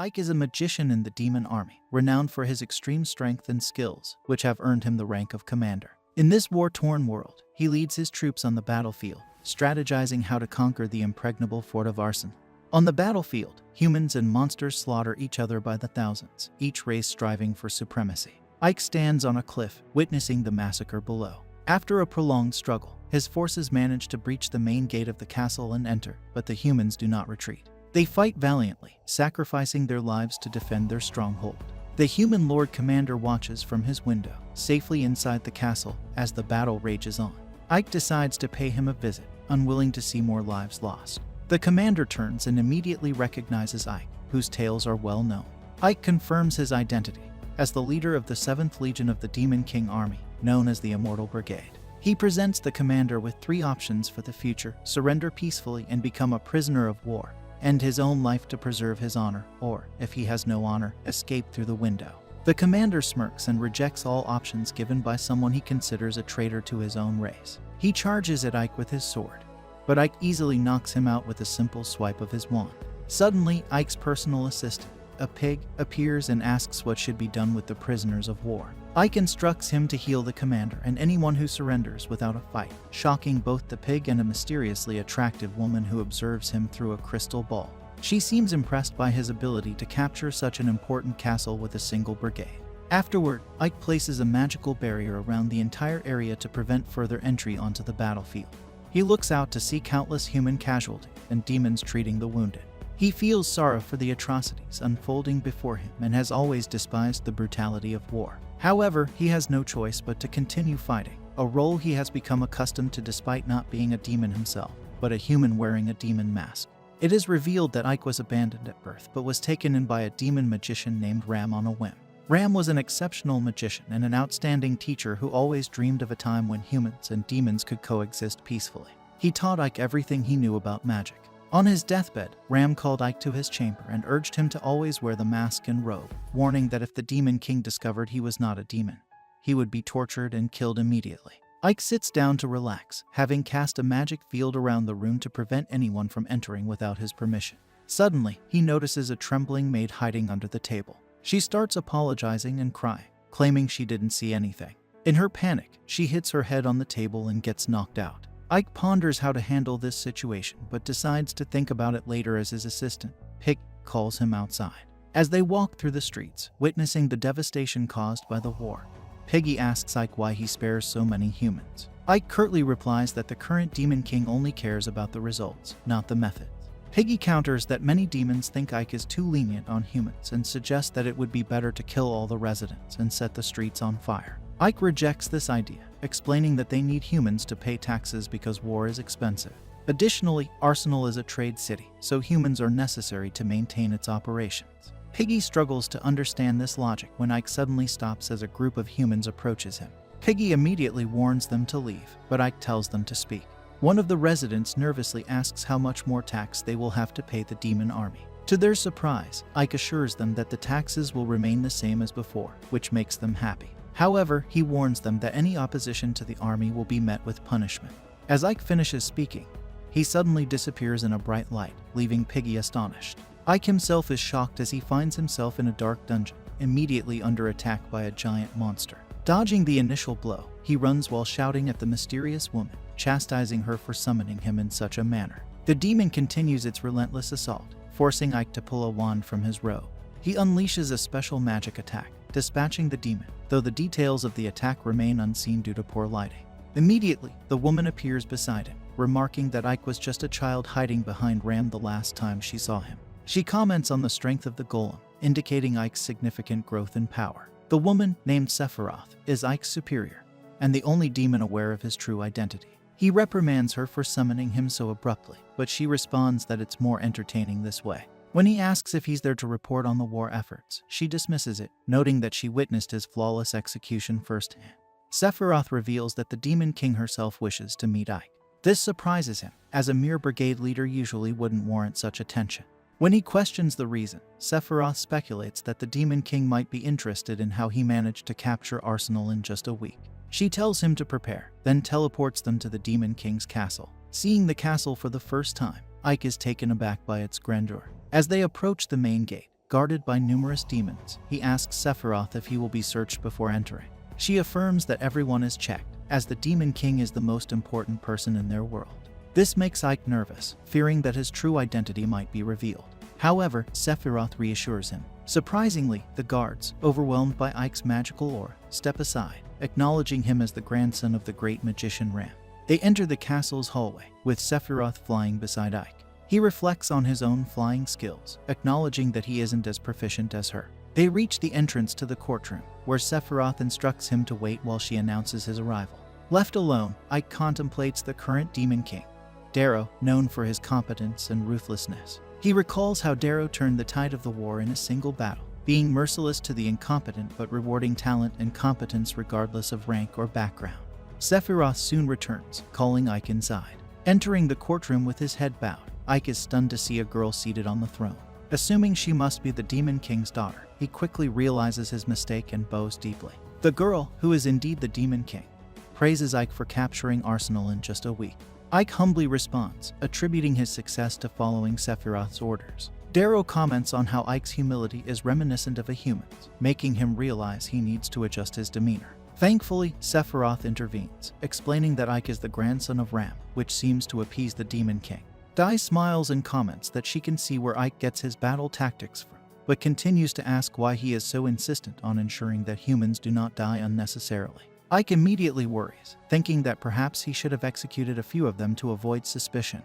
Ike is a magician in the demon army, renowned for his extreme strength and skills, which have earned him the rank of commander. In this war-torn world, he leads his troops on the battlefield, strategizing how to conquer the impregnable fort of Arson. On the battlefield, humans and monsters slaughter each other by the thousands, each race striving for supremacy. Ike stands on a cliff, witnessing the massacre below. After a prolonged struggle, his forces manage to breach the main gate of the castle and enter, but the humans do not retreat. They fight valiantly, sacrificing their lives to defend their stronghold. The human Lord Commander watches from his window, safely inside the castle, as the battle rages on. Ike decides to pay him a visit, unwilling to see more lives lost. The commander turns and immediately recognizes Ike, whose tales are well known. Ike confirms his identity as the leader of the 7th Legion of the Demon King Army, known as the Immortal Brigade. He presents the commander with 3 options for the future: surrender peacefully and become a prisoner of war, end his own life to preserve his honor, or, if he has no honor, escape through the window. The commander smirks and rejects all options given by someone he considers a traitor to his own race. He charges at Ike with his sword, but Ike easily knocks him out with a simple swipe of his wand. Suddenly, Ike's personal assistant, a pig, appears and asks what should be done with the prisoners of war. Ike instructs him to heal the commander and anyone who surrenders without a fight, shocking both the pig and a mysteriously attractive woman who observes him through a crystal ball. She seems impressed by his ability to capture such an important castle with a single brigade. Afterward, Ike places a magical barrier around the entire area to prevent further entry onto the battlefield. He looks out to see countless human casualties and demons treating the wounded. He feels sorrow for the atrocities unfolding before him and has always despised the brutality of war. However, he has no choice but to continue fighting, a role he has become accustomed to despite not being a demon himself, but a human wearing a demon mask. It is revealed that Ike was abandoned at birth but was taken in by a demon magician named Ram on a whim. Ram was an exceptional magician and an outstanding teacher who always dreamed of a time when humans and demons could coexist peacefully. He taught Ike everything he knew about magic. On his deathbed, Ram called Ike to his chamber and urged him to always wear the mask and robe, warning that if the Demon King discovered he was not a demon, he would be tortured and killed immediately. Ike sits down to relax, having cast a magic field around the room to prevent anyone from entering without his permission. Suddenly, he notices a trembling maid hiding under the table. She starts apologizing and crying, claiming she didn't see anything. In her panic, she hits her head on the table and gets knocked out. Ike ponders how to handle this situation, but decides to think about it later as his assistant, Pig, calls him outside. As they walk through the streets, witnessing the devastation caused by the war, Piggy asks Ike why he spares so many humans. Ike curtly replies that the current Demon King only cares about the results, not the methods. Piggy counters that many demons think Ike is too lenient on humans and suggests that it would be better to kill all the residents and set the streets on fire. Ike rejects this idea, explaining that they need humans to pay taxes because war is expensive. Additionally, Arsenal is a trade city, so humans are necessary to maintain its operations. Piggy struggles to understand this logic when Ike suddenly stops as a group of humans approaches him. Piggy immediately warns them to leave, but Ike tells them to speak. One of the residents nervously asks how much more tax they will have to pay the demon army. To their surprise, Ike assures them that the taxes will remain the same as before, which makes them happy. However, he warns them that any opposition to the army will be met with punishment. As Ike finishes speaking, he suddenly disappears in a bright light, leaving Piggy astonished. Ike himself is shocked as he finds himself in a dark dungeon, immediately under attack by a giant monster. Dodging the initial blow, he runs while shouting at the mysterious woman, chastising her for summoning him in such a manner. The demon continues its relentless assault, forcing Ike to pull a wand from his robe. He unleashes a special magic attack, dispatching the demon, though the details of the attack remain unseen due to poor lighting. Immediately, the woman appears beside him, remarking that Ike was just a child hiding behind Ram the last time she saw him. She comments on the strength of the golem, indicating Ike's significant growth in power. The woman, named Sephiroth, is Ike's superior, and the only demon aware of his true identity. He reprimands her for summoning him so abruptly, but she responds that it's more entertaining this way. When he asks if he's there to report on the war efforts, she dismisses it, noting that she witnessed his flawless execution firsthand. Sephiroth reveals that the Demon King herself wishes to meet Ike. This surprises him, as a mere brigade leader usually wouldn't warrant such attention. When he questions the reason, Sephiroth speculates that the Demon King might be interested in how he managed to capture Arsenal in just a week. She tells him to prepare, then teleports them to the Demon King's castle. Seeing the castle for the first time, Ike is taken aback by its grandeur. As they approach the main gate, guarded by numerous demons. He asks Sephiroth if he will be searched before entering. She affirms that everyone is checked, as the Demon King is the most important person in their world. This makes Ike nervous, fearing that his true identity might be revealed. However, Sephiroth reassures him. Surprisingly, the guards, overwhelmed by Ike's magical aura, step aside, acknowledging him as the grandson of the great magician Ram. They enter the castle's hallway, with Sephiroth flying beside Ike. He reflects on his own flying skills, acknowledging that he isn't as proficient as her. They reach the entrance to the courtroom, where Sephiroth instructs him to wait while she announces his arrival. Left alone, Ike contemplates the current Demon King, Darrow, known for his competence and ruthlessness. He recalls how Darrow turned the tide of the war in a single battle, being merciless to the incompetent but rewarding talent and competence regardless of rank or background. Sephiroth soon returns, calling Ike inside. Entering the courtroom with his head bowed, Ike is stunned to see a girl seated on the throne. Assuming she must be the Demon King's daughter, he quickly realizes his mistake and bows deeply. The girl, who is indeed the Demon King, praises Ike for capturing Arsenal in just a week. Ike humbly responds, attributing his success to following Sephiroth's orders. Darrow comments on how Ike's humility is reminiscent of a human's, making him realize he needs to adjust his demeanor. Thankfully, Sephiroth intervenes, explaining that Ike is the grandson of Ram, which seems to appease the Demon King. Dai smiles and comments that she can see where Ike gets his battle tactics from, but continues to ask why he is so insistent on ensuring that humans do not die unnecessarily. Ike immediately worries, thinking that perhaps he should have executed a few of them to avoid suspicion,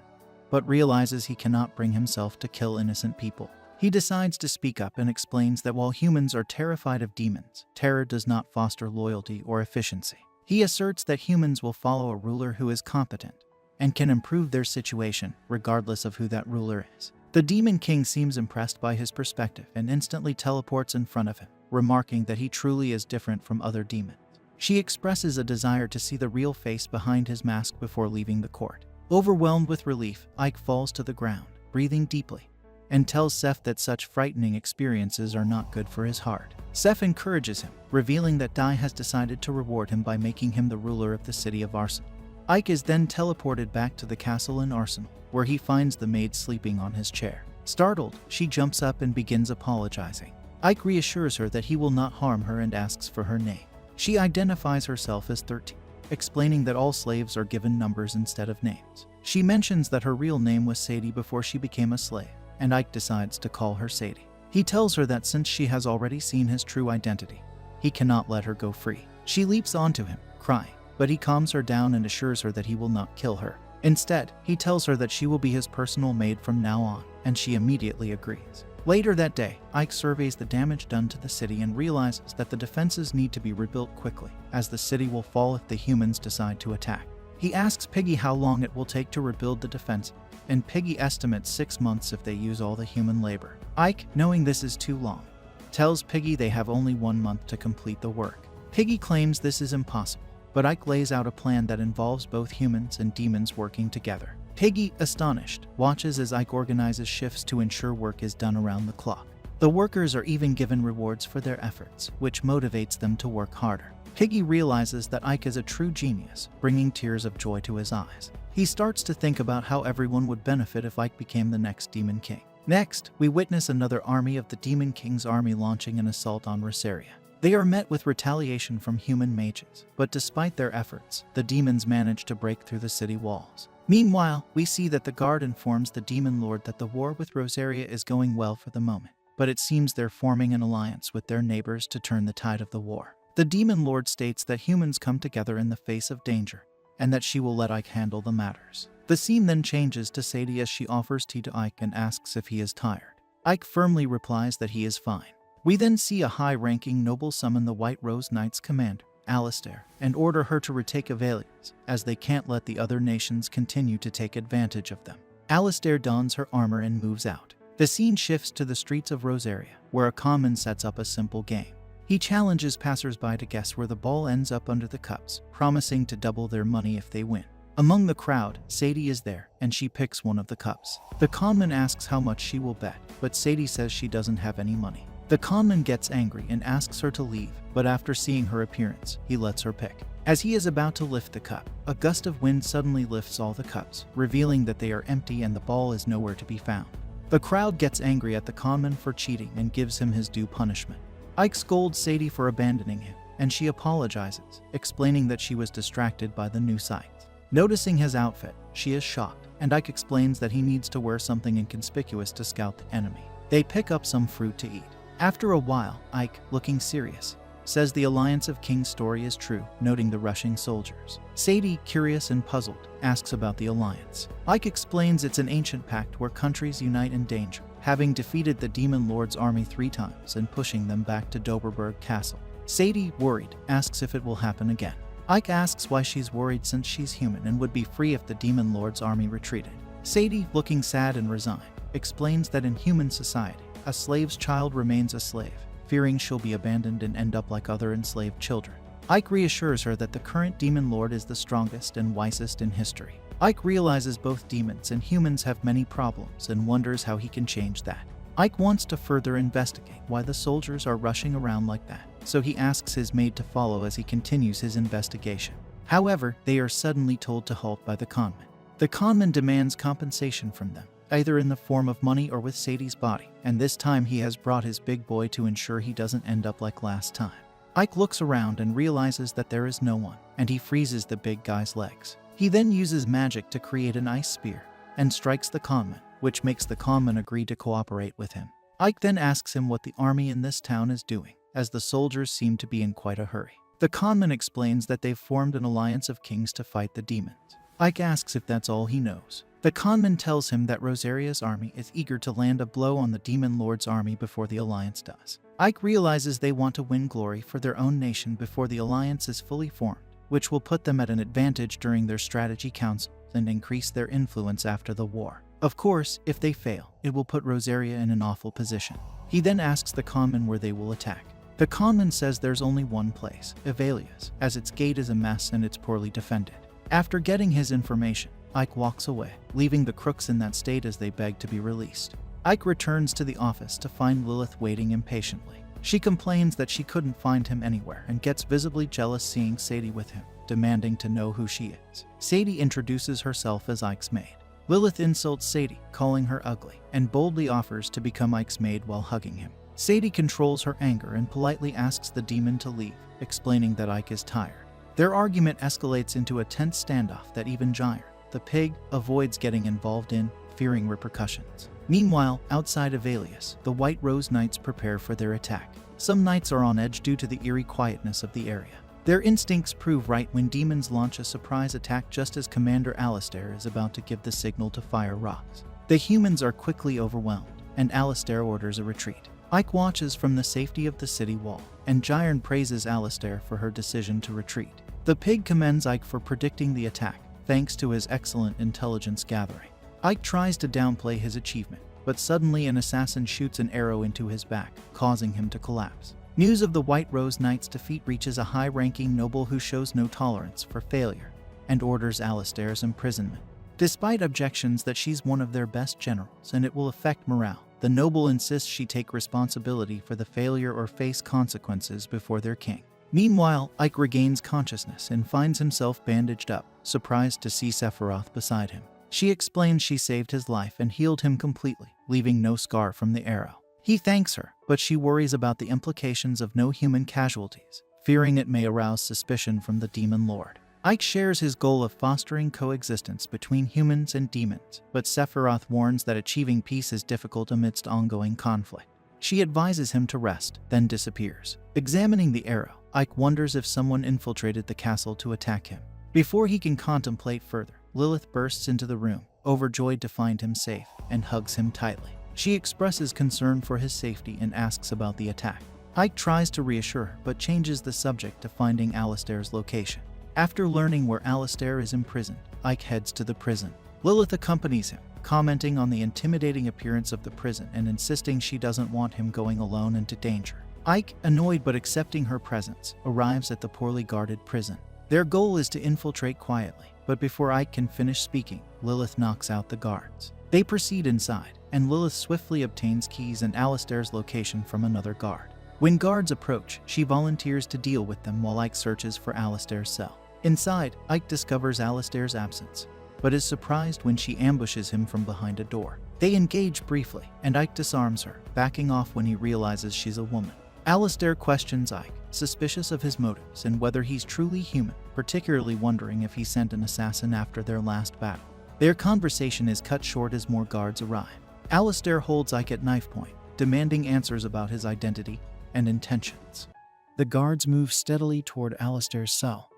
but realizes he cannot bring himself to kill innocent people. He decides to speak up and explains that while humans are terrified of demons, terror does not foster loyalty or efficiency. He asserts that humans will follow a ruler who is competent and can improve their situation regardless of who that ruler is. The Demon King seems impressed by his perspective and instantly teleports in front of him, remarking that he truly is different from other demons. She expresses a desire to see the real face behind his mask before leaving the court. Overwhelmed with relief, Ike falls to the ground, breathing deeply, and tells Seph that such frightening experiences are not good for his heart. Seph encourages him, revealing that Dai has decided to reward him by making him the ruler of the city of Arsenal. Ike is then teleported back to the castle in Arsenal, where he finds the maid sleeping on his chair. Startled, she jumps up and begins apologizing. Ike reassures her that he will not harm her and asks for her name. She identifies herself as 13, explaining that all slaves are given numbers instead of names. She mentions that her real name was Sadie before she became a slave, and Ike decides to call her Sadie. He tells her that since she has already seen his true identity, he cannot let her go free. She leaps onto him, crying, but he calms her down and assures her that he will not kill her. Instead, he tells her that she will be his personal maid from now on, and she immediately agrees. Later that day, Ike surveys the damage done to the city and realizes that the defenses need to be rebuilt quickly, as the city will fall if the humans decide to attack. He asks Piggy how long it will take to rebuild the defense, and Piggy estimates 6 months if they use all the human labor. Ike, knowing this is too long, tells Piggy they have only 1 month to complete the work. Piggy claims this is impossible, but Ike lays out a plan that involves both humans and demons working together. Piggy, astonished, watches as Ike organizes shifts to ensure work is done around the clock. The workers are even given rewards for their efforts, which motivates them to work harder. Piggy realizes that Ike is a true genius, bringing tears of joy to his eyes. He starts to think about how everyone would benefit if Ike became the next Demon King. Next, we witness another army of the Demon King's army launching an assault on Rosaria. They are met with retaliation from human mages, but despite their efforts, the demons manage to break through the city walls. Meanwhile, we see that the guard informs the Demon Lord that the war with Rosaria is going well for the moment, but it seems they're forming an alliance with their neighbors to turn the tide of the war. The Demon Lord states that humans come together in the face of danger, and that she will let Ike handle the matters. The scene then changes to Sadie as she offers tea to Ike and asks if he is tired. Ike firmly replies that he is fine. We then see a high-ranking noble summon the White Rose Knights commander, Alistair, and order her to retake Avalians, as they can't let the other nations continue to take advantage of them. Alistair dons her armor and moves out. The scene shifts to the streets of Rosaria, where a conman sets up a simple game. He challenges passers-by to guess where the ball ends up under the cups, promising to double their money if they win. Among the crowd, Sadie is there, and she picks one of the cups. The conman asks how much she will bet, but Sadie says she doesn't have any money. The conman gets angry and asks her to leave, but after seeing her appearance, he lets her pick. As he is about to lift the cup, a gust of wind suddenly lifts all the cups, revealing that they are empty and the ball is nowhere to be found. The crowd gets angry at the conman for cheating and gives him his due punishment. Ike scolds Sadie for abandoning him, and she apologizes, explaining that she was distracted by the new sights. Noticing his outfit, she is shocked, and Ike explains that he needs to wear something inconspicuous to scout the enemy. They pick up some fruit to eat. After a while, Ike, looking serious, says the Alliance of Kings story is true, noting the rushing soldiers. Sadie, curious and puzzled, asks about the Alliance. Ike explains it's an ancient pact where countries unite in danger, having defeated the Demon Lord's army 3 times and pushing them back to Doberberg Castle. Sadie, worried, asks if it will happen again. Ike asks why she's worried since she's human and would be free if the Demon Lord's army retreated. Sadie, looking sad and resigned, explains that in human society, a slave's child remains a slave, fearing she'll be abandoned and end up like other enslaved children. Ike reassures her that the current Demon Lord is the strongest and wisest in history. Ike realizes both demons and humans have many problems and wonders how he can change that. Ike wants to further investigate why the soldiers are rushing around like that, so he asks his maid to follow as he continues his investigation. However, they are suddenly told to halt by the conman. The conman demands compensation from them, either in the form of money or with Sadie's body, and this time he has brought his big boy to ensure he doesn't end up like last time. Ike looks around and realizes that there is no one, and he freezes the big guy's legs. He then uses magic to create an ice spear and strikes the conman, which makes the conman agree to cooperate with him. Ike then asks him what the army in this town is doing, as the soldiers seem to be in quite a hurry. The conman explains that they've formed an alliance of kings to fight the demons. Ike asks if that's all he knows. The conman tells him that Rosaria's army is eager to land a blow on the Demon Lord's army before the alliance does. Ike realizes they want to win glory for their own nation before the alliance is fully formed, which will put them at an advantage during their strategy councils and increase their influence after the war. Of course, if they fail, it will put Rosaria in an awful position. He then asks the conman where they will attack. The conman says there's only one place, Evalia's, as its gate is a mess and it's poorly defended. After getting his information, Ike walks away, leaving the crooks in that state as they beg to be released. Ike returns to the office to find Lilith waiting impatiently. She complains that she couldn't find him anywhere and gets visibly jealous seeing Sadie with him, demanding to know who she is. Sadie introduces herself as Ike's maid. Lilith insults Sadie, calling her ugly, and boldly offers to become Ike's maid while hugging him. Sadie controls her anger and politely asks the demon to leave, explaining that Ike is tired. Their argument escalates into a tense standoff that even Gyre, the pig, avoids getting involved in, fearing repercussions. Meanwhile, outside of Alias, the White Rose Knights prepare for their attack. Some knights are on edge due to the eerie quietness of the area. Their instincts prove right when demons launch a surprise attack just as Commander Alistair is about to give the signal to fire rocks. The humans are quickly overwhelmed, and Alistair orders a retreat. Ike watches from the safety of the city wall, and Gyre praises Alistair for her decision to retreat. The pig commends Ike for predicting the attack, thanks to his excellent intelligence gathering. Ike tries to downplay his achievement, but suddenly an assassin shoots an arrow into his back, causing him to collapse. News of the White Rose Knight's defeat reaches a high-ranking noble who shows no tolerance for failure and orders Alistair's imprisonment. Despite objections that she's one of their best generals and it will affect morale, the noble insists she take responsibility for the failure or face consequences before their king. Meanwhile, Ike regains consciousness and finds himself bandaged up, surprised to see Sephiroth beside him. She explains she saved his life and healed him completely, leaving no scar from the arrow. He thanks her, but she worries about the implications of no human casualties, fearing it may arouse suspicion from the Demon Lord. Ike shares his goal of fostering coexistence between humans and demons, but Sephiroth warns that achieving peace is difficult amidst ongoing conflict. She advises him to rest, then disappears. Examining the arrow, Ike wonders if someone infiltrated the castle to attack him. Before he can contemplate further, Lilith bursts into the room, overjoyed to find him safe, and hugs him tightly. She expresses concern for his safety and asks about the attack. Ike tries to reassure her, but changes the subject to finding Alistair's location. After learning where Alistair is imprisoned, Ike heads to the prison. Lilith accompanies him, commenting on the intimidating appearance of the prison and insisting she doesn't want him going alone into danger. Ike, annoyed but accepting her presence, arrives at the poorly guarded prison. Their goal is to infiltrate quietly, but before Ike can finish speaking, Lilith knocks out the guards. They proceed inside, and Lilith swiftly obtains keys and Alistair's location from another guard. When guards approach, she volunteers to deal with them while Ike searches for Alistair's cell. Inside, Ike discovers Alistair's absence, but is surprised when she ambushes him from behind a door. They engage briefly, and Ike disarms her, backing off when he realizes she's a woman. Alistair questions Ike, suspicious of his motives and whether he's truly human, particularly wondering if he sent an assassin after their last battle. Their conversation is cut short as more guards arrive. Alistair holds Ike at knife point, demanding answers about his identity and intentions. The guards move steadily toward Alistair's cell,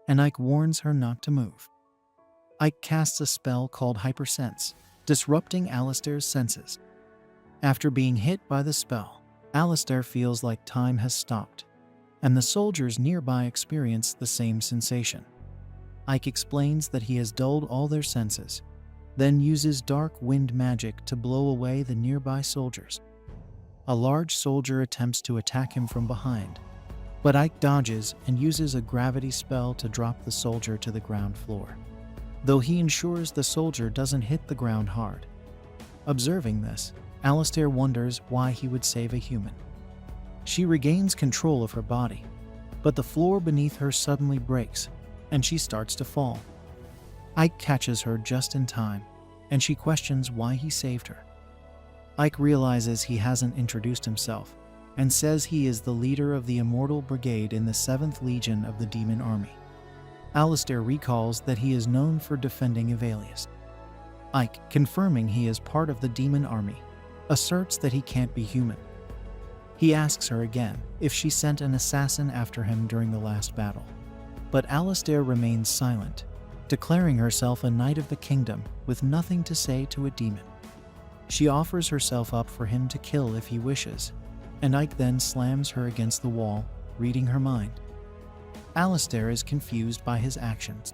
and Ike warns her not to move. Ike casts a spell called Hypersense, disrupting Alistair's senses. After being hit by the spell, Alistair feels like time has stopped, and the soldiers nearby experience the same sensation. Ike explains that he has dulled all their senses, then uses dark wind magic to blow away the nearby soldiers. A large soldier attempts to attack him from behind, but Ike dodges and uses a gravity spell to drop the soldier to the ground floor, though he ensures the soldier doesn't hit the ground hard. Observing this, Alistair wonders why he would save a human. She regains control of her body, but the floor beneath her suddenly breaks, and she starts to fall. Ike catches her just in time, and she questions why he saved her. Ike realizes he hasn't introduced himself, and says he is the leader of the Immortal Brigade in the 7th Legion of the Demon Army. Alistair recalls that he is known for defending Evalius. Ike, confirming he is part of the Demon Army, asserts that he can't be human. He asks her again if she sent an assassin after him during the last battle, but Alistair remains silent, declaring herself a knight of the kingdom with nothing to say to a demon. She offers herself up for him to kill if he wishes, and Ike then slams her against the wall, reading her mind. Alistair is confused by his actions.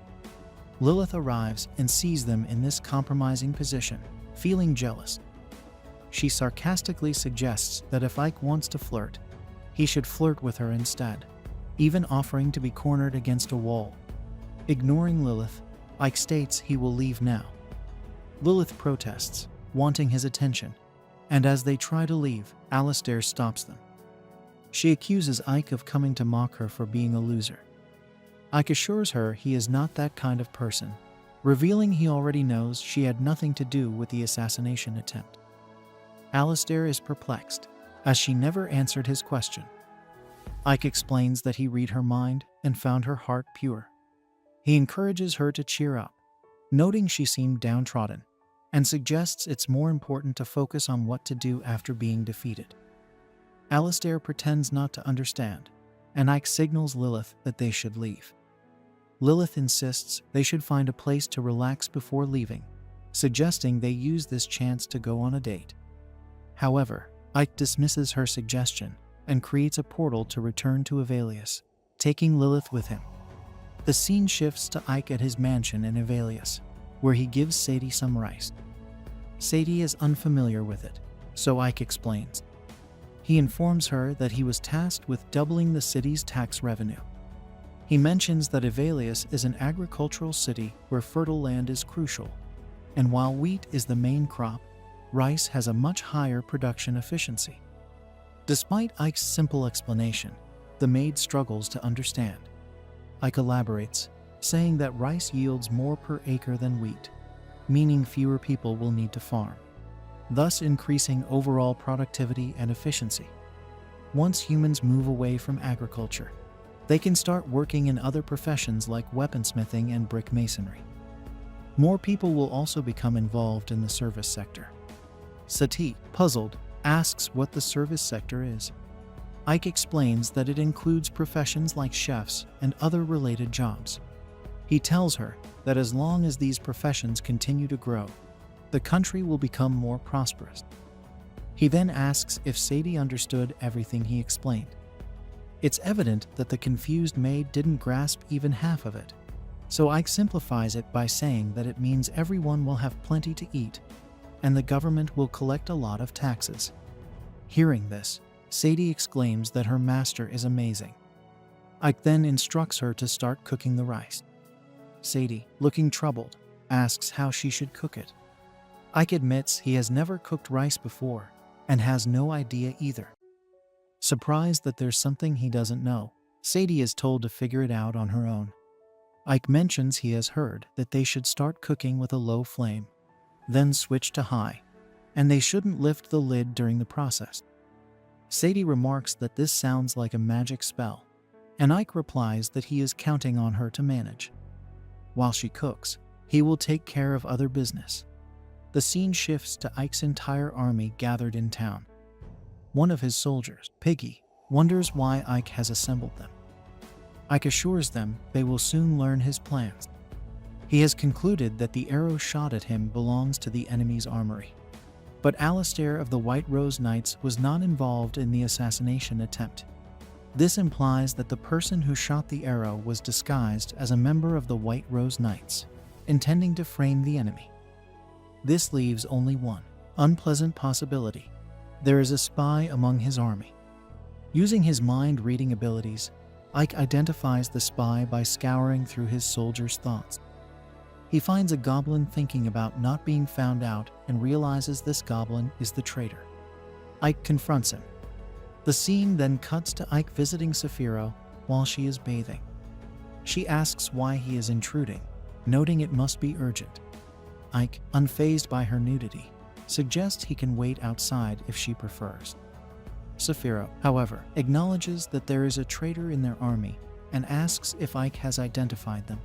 Lilith arrives and sees them in this compromising position, feeling jealous. She sarcastically suggests that if Ike wants to flirt, he should flirt with her instead, even offering to be cornered against a wall. Ignoring Lilith, Ike states he will leave now. Lilith protests, wanting his attention, and as they try to leave, Alistair stops them. She accuses Ike of coming to mock her for being a loser. Ike assures her he is not that kind of person, revealing he already knows she had nothing to do with the assassination attempt. Alistair is perplexed, as she never answered his question. Ike explains that he read her mind and found her heart pure. He encourages her to cheer up, noting she seemed downtrodden, and suggests it's more important to focus on what to do after being defeated. Alistair pretends not to understand, and Ike signals Lilith that they should leave. Lilith insists they should find a place to relax before leaving, suggesting they use this chance to go on a date. However, Ike dismisses her suggestion and creates a portal to return to Evalius, taking Lilith with him. The scene shifts to Ike at his mansion in Evalius, where he gives Sadie some rice. Sadie is unfamiliar with it, so Ike explains. He informs her that he was tasked with doubling the city's tax revenue. He mentions that Evalius is an agricultural city where fertile land is crucial, and while wheat is the main crop, rice has a much higher production efficiency. Despite Ike's simple explanation, the maid struggles to understand. Ike elaborates, saying that rice yields more per acre than wheat, meaning fewer people will need to farm, thus increasing overall productivity and efficiency. Once humans move away from agriculture, they can start working in other professions like weaponsmithing and brick masonry. More people will also become involved in the service sector. Sati, puzzled, asks what the service sector is. Ike explains that it includes professions like chefs and other related jobs. He tells her that as long as these professions continue to grow, the country will become more prosperous. He then asks if Sadie understood everything he explained. It's evident that the confused maid didn't grasp even half of it, so Ike simplifies it by saying that it means everyone will have plenty to eat, and the government will collect a lot of taxes. Hearing this, Sadie exclaims that her master is amazing. Ike then instructs her to start cooking the rice. Sadie, looking troubled, asks how she should cook it. Ike admits he has never cooked rice before and has no idea either. Surprised that there's something he doesn't know, Sadie is told to figure it out on her own. Ike mentions he has heard that they should start cooking with a low flame, then switch to high, and they shouldn't lift the lid during the process. Sadie remarks that this sounds like a magic spell, and Ike replies that he is counting on her to manage. While she cooks, he will take care of other business. The scene shifts to Ike's entire army gathered in town. One of his soldiers, Piggy, wonders why Ike has assembled them. Ike assures them they will soon learn his plans. He has concluded that the arrow shot at him belongs to the enemy's armory. But Alistair of the White Rose Knights was not involved in the assassination attempt. This implies that the person who shot the arrow was disguised as a member of the White Rose Knights, intending to frame the enemy. This leaves only one unpleasant possibility. There is a spy among his army. Using his mind-reading abilities, Ike identifies the spy by scouring through his soldiers' thoughts. He finds a goblin thinking about not being found out and realizes this goblin is the traitor. Ike confronts him. The scene then cuts to Ike visiting Saphiro while she is bathing. She asks why he is intruding, noting it must be urgent. Ike, unfazed by her nudity, suggests he can wait outside if she prefers. Saphiro, however, acknowledges that there is a traitor in their army and asks if Ike has identified them.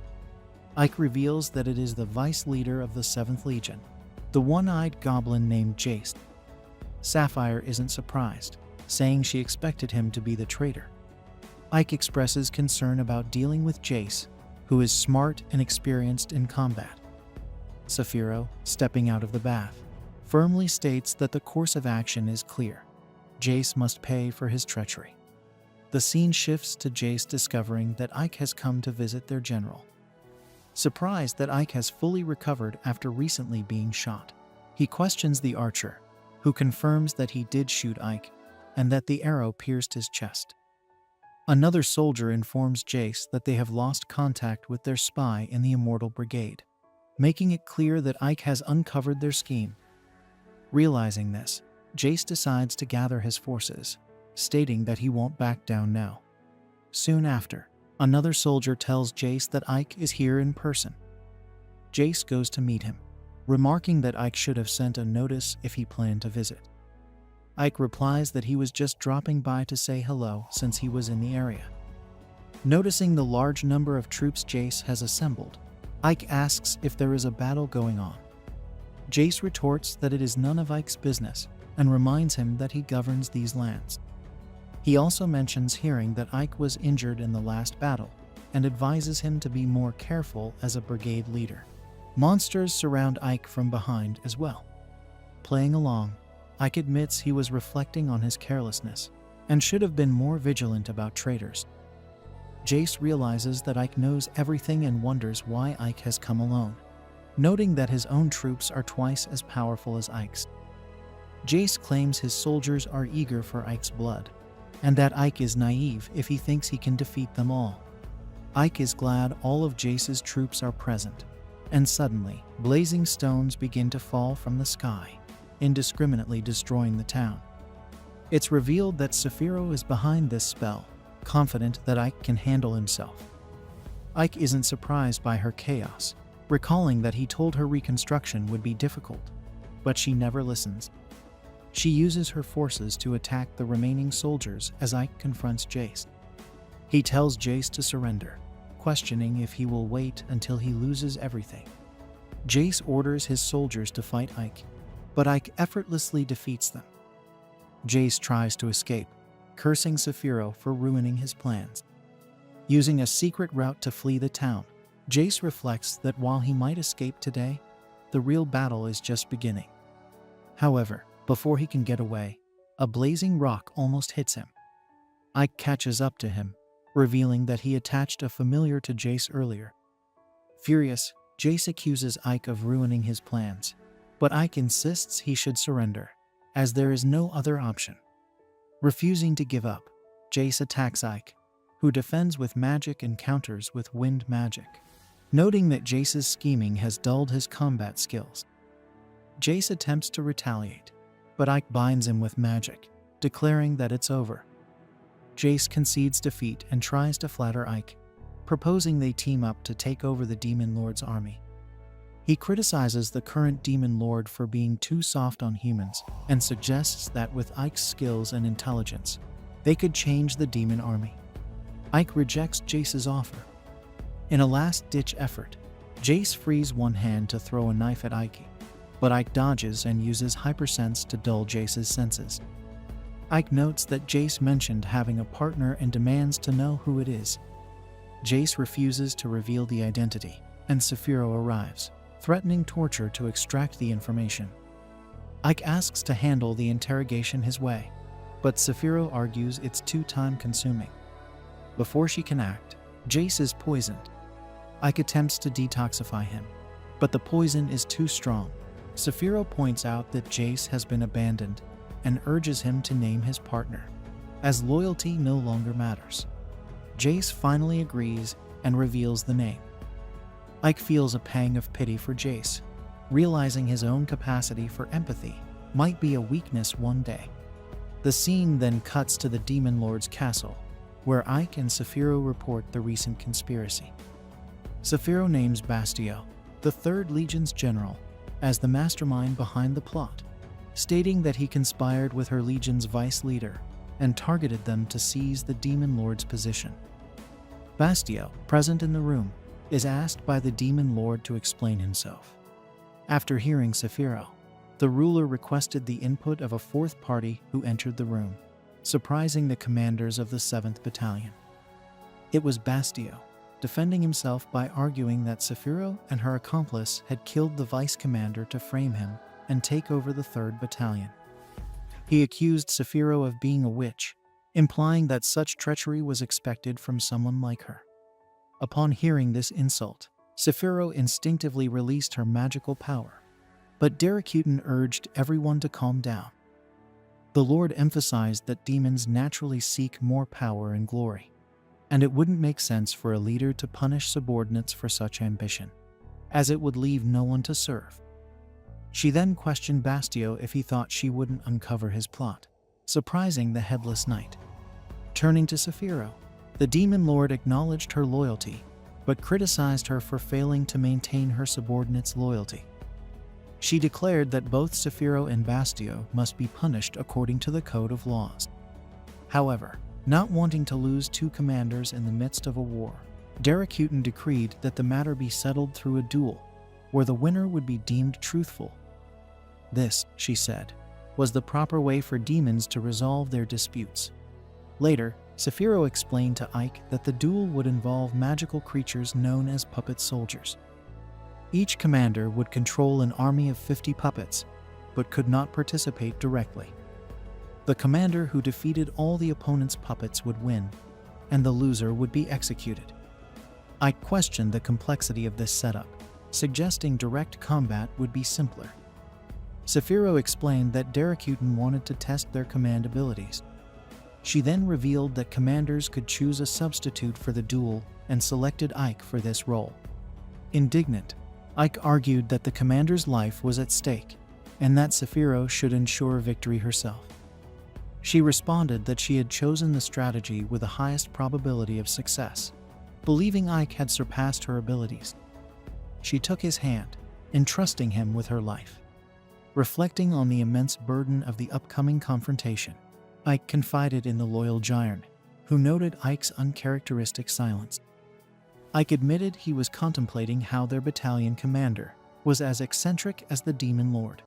Ike reveals that it is the vice leader of the 7th Legion, the one-eyed goblin named Jace. Sapphire isn't surprised, saying she expected him to be the traitor. Ike expresses concern about dealing with Jace, who is smart and experienced in combat. Saphiro, stepping out of the bath, firmly states that the course of action is clear. Jace must pay for his treachery. The scene shifts to Jace discovering that Ike has come to visit their general. Surprised that Ike has fully recovered after recently being shot, he questions the archer, who confirms that he did shoot Ike and that the arrow pierced his chest. Another soldier informs Jace that they have lost contact with their spy in the Immortal Brigade, making it clear that Ike has uncovered their scheme. Realizing this, Jace decides to gather his forces, stating that he won't back down now. Soon after, another soldier tells Jace that Ike is here in person. Jace goes to meet him, remarking that Ike should have sent a notice if he planned to visit. Ike replies that he was just dropping by to say hello since he was in the area. Noticing the large number of troops Jace has assembled, Ike asks if there is a battle going on. Jace retorts that it is none of Ike's business and reminds him that he governs these lands. He also mentions hearing that Ike was injured in the last battle and advises him to be more careful as a brigade leader. Monsters surround Ike from behind as well. Playing along, Ike admits he was reflecting on his carelessness and should have been more vigilant about traitors. Jace realizes that Ike knows everything and wonders why Ike has come alone, noting that his own troops are twice as powerful as Ike's. Jace claims his soldiers are eager for Ike's blood, and that Ike is naive if he thinks he can defeat them all. Ike is glad all of Jace's troops are present, and suddenly, blazing stones begin to fall from the sky, indiscriminately destroying the town. It's revealed that Saphiro is behind this spell, confident that Ike can handle himself. Ike isn't surprised by her chaos, recalling that he told her reconstruction would be difficult, but she never listens. She uses her forces to attack the remaining soldiers as Ike confronts Jace. He tells Jace to surrender, questioning if he will wait until he loses everything. Jace orders his soldiers to fight Ike, but Ike effortlessly defeats them. Jace tries to escape, cursing Saphiro for ruining his plans. Using a secret route to flee the town, Jace reflects that while he might escape today, the real battle is just beginning. However, before he can get away, a blazing rock almost hits him. Ike catches up to him, revealing that he attached a familiar to Jace earlier. Furious, Jace accuses Ike of ruining his plans, but Ike insists he should surrender, as there is no other option. Refusing to give up, Jace attacks Ike, who defends with magic and counters with wind magic, noting that Jace's scheming has dulled his combat skills. Jace attempts to retaliate, but Ike binds him with magic, declaring that it's over. Jace concedes defeat and tries to flatter Ike, proposing they team up to take over the Demon Lord's army. He criticizes the current demon lord for being too soft on humans and suggests that with Ike's skills and intelligence, they could change the demon army. Ike rejects Jace's offer. In a last-ditch effort, Jace frees one hand to throw a knife at Ike, but Ike dodges and uses hypersense to dull Jace's senses. Ike notes that Jace mentioned having a partner and demands to know who it is. Jace refuses to reveal the identity, and Saphiro arrives, threatening torture to extract the information. Ike asks to handle the interrogation his way, but Saphiro argues it's too time-consuming. Before she can act, Jace is poisoned. Ike attempts to detoxify him, but the poison is too strong. Saphiro points out that Jace has been abandoned and urges him to name his partner, as loyalty no longer matters. Jace finally agrees and reveals the name. Ike feels a pang of pity for Jace, realizing his own capacity for empathy might be a weakness one day. The scene then cuts to the Demon Lord's castle, where Ike and Saphiro report the recent conspiracy. Saphiro names Bastio, the 3rd Legion's general, as the mastermind behind the plot, stating that he conspired with her Legion's vice leader and targeted them to seize the Demon Lord's position. Bastio, present in the room, is asked by the Demon Lord to explain himself. After hearing Saphiro, the ruler requested the input of a 4th party who entered the room, surprising the commanders of the 7th Battalion. It was Bastio, defending himself by arguing that Saphiro and her accomplice had killed the vice commander to frame him and take over the 3rd Battalion. He accused Saphiro of being a witch, implying that such treachery was expected from someone like her. Upon hearing this insult, Saphiro instinctively released her magical power, but Darakutan urged everyone to calm down. The Lord emphasized that demons naturally seek more power and glory, and it wouldn't make sense for a leader to punish subordinates for such ambition, as it would leave no one to serve. She then questioned Bastio if he thought she wouldn't uncover his plot, surprising the Headless Knight. Turning to Saphiro, the Demon Lord acknowledged her loyalty, but criticized her for failing to maintain her subordinates' loyalty. She declared that both Saphiro and Bastio must be punished according to the Code of Laws. However, not wanting to lose 2 commanders in the midst of a war, Darakutan decreed that the matter be settled through a duel, where the winner would be deemed truthful. This, she said, was the proper way for demons to resolve their disputes. Later, Saphiro explained to Ike that the duel would involve magical creatures known as puppet soldiers. Each commander would control an army of 50 puppets, but could not participate directly. The commander who defeated all the opponent's puppets would win, and the loser would be executed. Ike questioned the complexity of this setup, suggesting direct combat would be simpler. Saphiro explained that Darakutan wanted to test their command abilities. She then revealed that commanders could choose a substitute for the duel and selected Ike for this role. Indignant, Ike argued that the commander's life was at stake and that Saphiro should ensure victory herself. She responded that she had chosen the strategy with the highest probability of success, believing Ike had surpassed her abilities. She took his hand, entrusting him with her life. Reflecting on the immense burden of the upcoming confrontation, Ike confided in the loyal Giant, who noted Ike's uncharacteristic silence. Ike admitted he was contemplating how their battalion commander was as eccentric as the Demon Lord.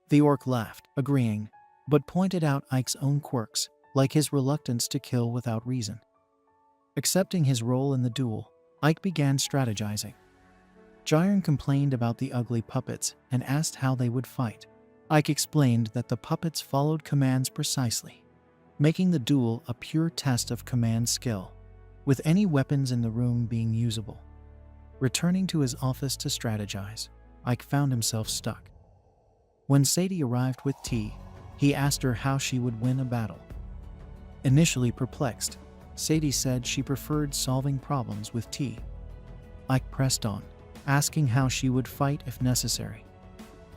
The orc laughed, agreeing, but pointed out Ike's own quirks, like his reluctance to kill without reason. Accepting his role in the duel, Ike began strategizing. Giant complained about the ugly puppets and asked how they would fight. Ike explained that the puppets followed commands precisely, making the duel a pure test of command skill, with any weapons in the room being usable. Returning to his office to strategize, Ike found himself stuck. When Sadie arrived with tea, he asked her how she would win a battle. Initially perplexed, Sadie said she preferred solving problems with tea. Ike pressed on, asking how she would fight if necessary.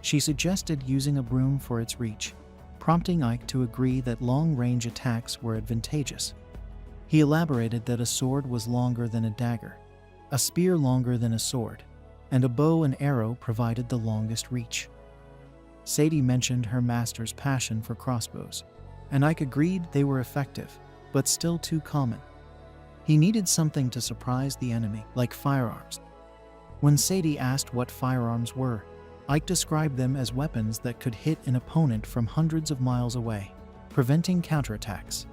She suggested using a broom for its reach, prompting Ike to agree that long-range attacks were advantageous. He elaborated that a sword was longer than a dagger, a spear longer than a sword, and a bow and arrow provided the longest reach. Sadie mentioned her master's passion for crossbows, and Ike agreed they were effective, but still too common. He needed something to surprise the enemy, like firearms. When Sadie asked what firearms were, Ike described them as weapons that could hit an opponent from hundreds of miles away, preventing counterattacks.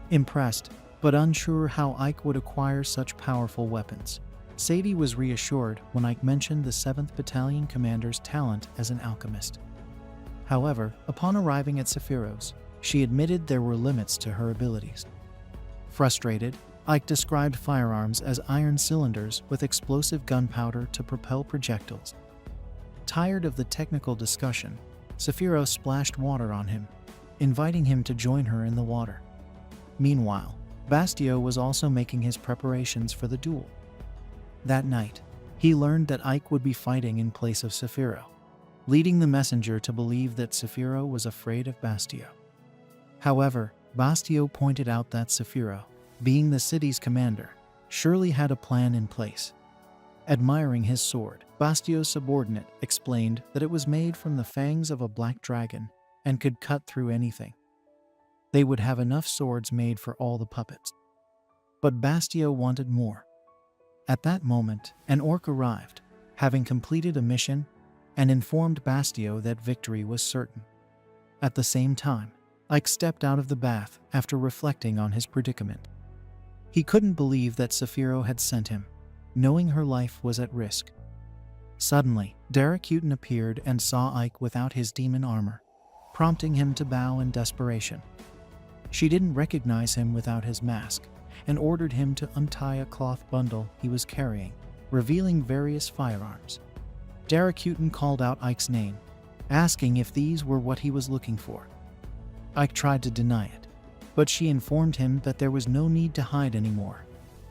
Impressed, but unsure how Ike would acquire such powerful weapons, Sadie was reassured when Ike mentioned the 7th Battalion commander's talent as an alchemist. However, upon arriving at Sephiroth's, she admitted there were limits to her abilities. Frustrated, Ike described firearms as iron cylinders with explosive gunpowder to propel projectiles. Tired of the technical discussion, Sephiroth splashed water on him, inviting him to join her in the water. Meanwhile, Bastio was also making his preparations for the duel. That night, he learned that Ike would be fighting in place of Sephiroth, leading the messenger to believe that Sephiroth was afraid of Bastio. However, Bastio pointed out that Sephiroth, being the city's commander, surely had a plan in place. Admiring his sword, Bastio's subordinate explained that it was made from the fangs of a black dragon and could cut through anything. They would have enough swords made for all the puppets. But Bastio wanted more. At that moment, an orc arrived, having completed a mission, and informed Bastio that victory was certain. At the same time, Ike stepped out of the bath after reflecting on his predicament. He couldn't believe that Sephiroth had sent him, knowing her life was at risk. Suddenly, Darakuten appeared and saw Ike without his demon armor, prompting him to bow in desperation. She didn't recognize him without his mask, and ordered him to untie a cloth bundle he was carrying, revealing various firearms. Darakuten called out Ike's name, asking if these were what he was looking for. Ike tried to deny it, but she informed him that there was no need to hide anymore,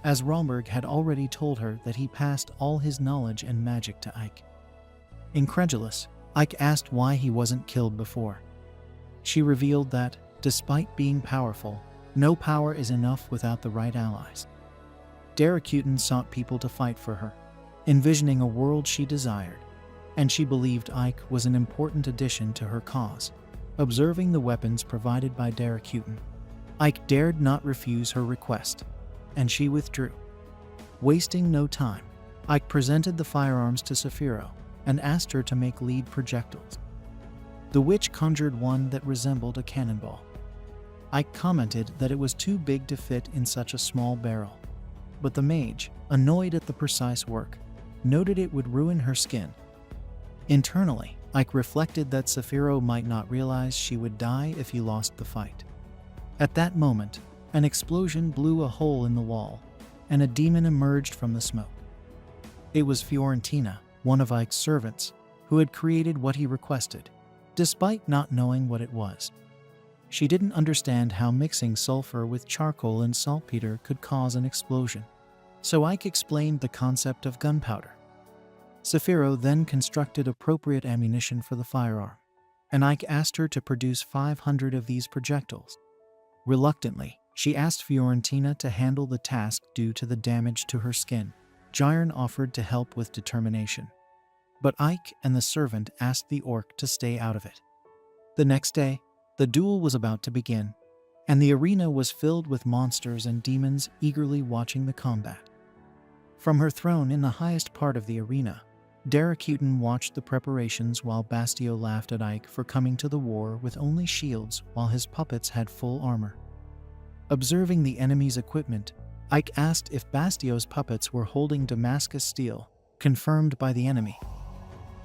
as Romberg had already told her that he passed all his knowledge and magic to Ike. Incredulous, Ike asked why he wasn't killed before. She revealed that, despite being powerful, no power is enough without the right allies. Darakuten sought people to fight for her, envisioning a world she desired, and she believed Ike was an important addition to her cause. Observing the weapons provided by Darakuten, Ike dared not refuse her request, and she withdrew. Wasting no time, Ike presented the firearms to Sephiroth and asked her to make lead projectiles. The witch conjured one that resembled a cannonball. Ike commented that it was too big to fit in such a small barrel, but the mage, annoyed at the precise work, noted it would ruin her skin. Internally, Ike reflected that Sephiroth might not realize she would die if he lost the fight. At that moment, an explosion blew a hole in the wall, and a demon emerged from the smoke. It was Fiorentina, one of Ike's servants, who had created what he requested, despite not knowing what it was. She didn't understand how mixing sulfur with charcoal and saltpeter could cause an explosion, so Ike explained the concept of gunpowder. Sephiroth then constructed appropriate ammunition for the firearm, and Ike asked her to produce 500 of these projectiles. Reluctantly, she asked Fiorentina to handle the task due to the damage to her skin. Jiren offered to help with determination, but Ike and the servant asked the orc to stay out of it. The next day, the duel was about to begin, and the arena was filled with monsters and demons eagerly watching the combat. From her throne in the highest part of the arena, Darakuten watched the preparations while Bastio laughed at Ike for coming to the war with only shields while his puppets had full armor. Observing the enemy's equipment, Ike asked if Bastio's puppets were holding Damascus steel, confirmed by the enemy.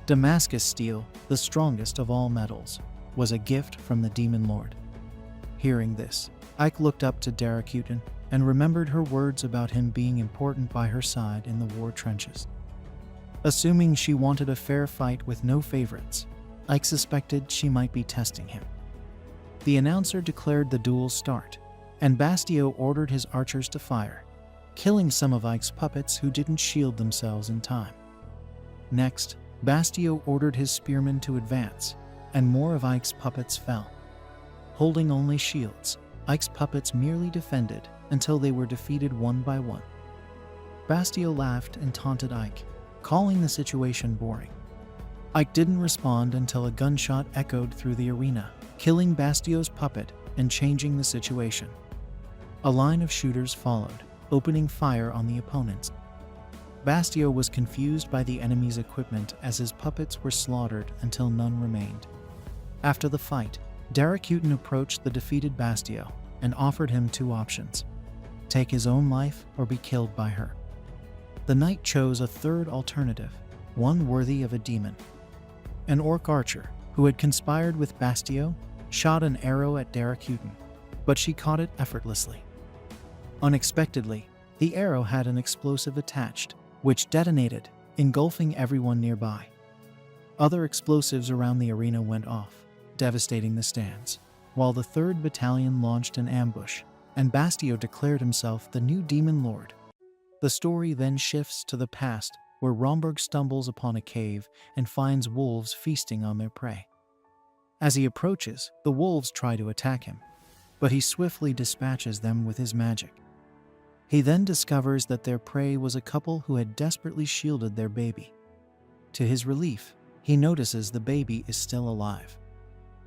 Damascus steel, the strongest of all metals, was a gift from the Demon Lord. Hearing this, Ike looked up to Darakuten and remembered her words about him being important by her side in the war trenches. Assuming she wanted a fair fight with no favorites, Ike suspected she might be testing him. The announcer declared the duel's start, and Bastio ordered his archers to fire, killing some of Ike's puppets who didn't shield themselves in time. Next, Bastio ordered his spearmen to advance, and more of Ike's puppets fell. Holding only shields, Ike's puppets merely defended until they were defeated one by one. Bastio laughed and taunted Ike, calling the situation boring. Ike didn't respond until a gunshot echoed through the arena, killing Bastio's puppet and changing the situation. A line of shooters followed, opening fire on the opponents. Bastio was confused by the enemy's equipment as his puppets were slaughtered until none remained. After the fight, datta approached the defeated Bastio and offered him two options: take his own life or be killed by her. The knight chose a third alternative, one worthy of a demon. An orc archer, who had conspired with Bastio, shot an arrow at datta, but she caught it effortlessly. Unexpectedly, the arrow had an explosive attached, which detonated, engulfing everyone nearby. Other explosives around the arena went off, devastating the stands, while the 3rd Battalion launched an ambush, and Bastio declared himself the new demon lord. The story then shifts to the past, where Romberg stumbles upon a cave and finds wolves feasting on their prey. As he approaches, the wolves try to attack him, but he swiftly dispatches them with his magic. He then discovers that their prey was a couple who had desperately shielded their baby. To his relief, he notices the baby is still alive.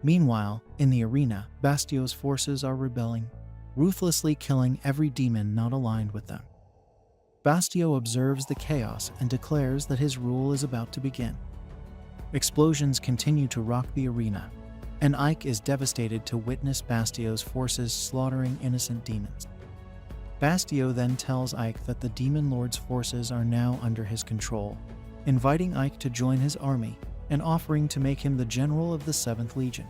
Meanwhile, in the arena, Bastio's forces are rebelling, ruthlessly killing every demon not aligned with them. Bastio observes the chaos and declares that his rule is about to begin. Explosions continue to rock the arena, and Ike is devastated to witness Bastio's forces slaughtering innocent demons. Bastio then tells Ike that the Demon Lord's forces are now under his control, inviting Ike to join his army and offering to make him the general of the 7th Legion.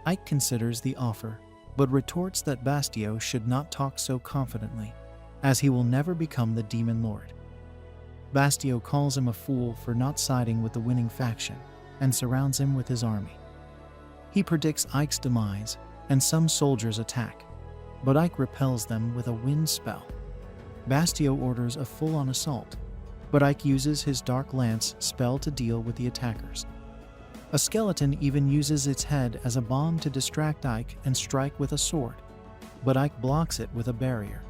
Ike considers the offer, but retorts that Bastio should not talk so confidently, as he will never become the Demon Lord. Bastio calls him a fool for not siding with the winning faction and surrounds him with his army. He predicts Ike's demise, and some soldiers attack, but Ike repels them with a wind spell. Bastio orders a full-on assault, but Ike uses his Dark Lance spell to deal with the attackers. A skeleton even uses its head as a bomb to distract Ike and strike with a sword, but Ike blocks it with a barrier.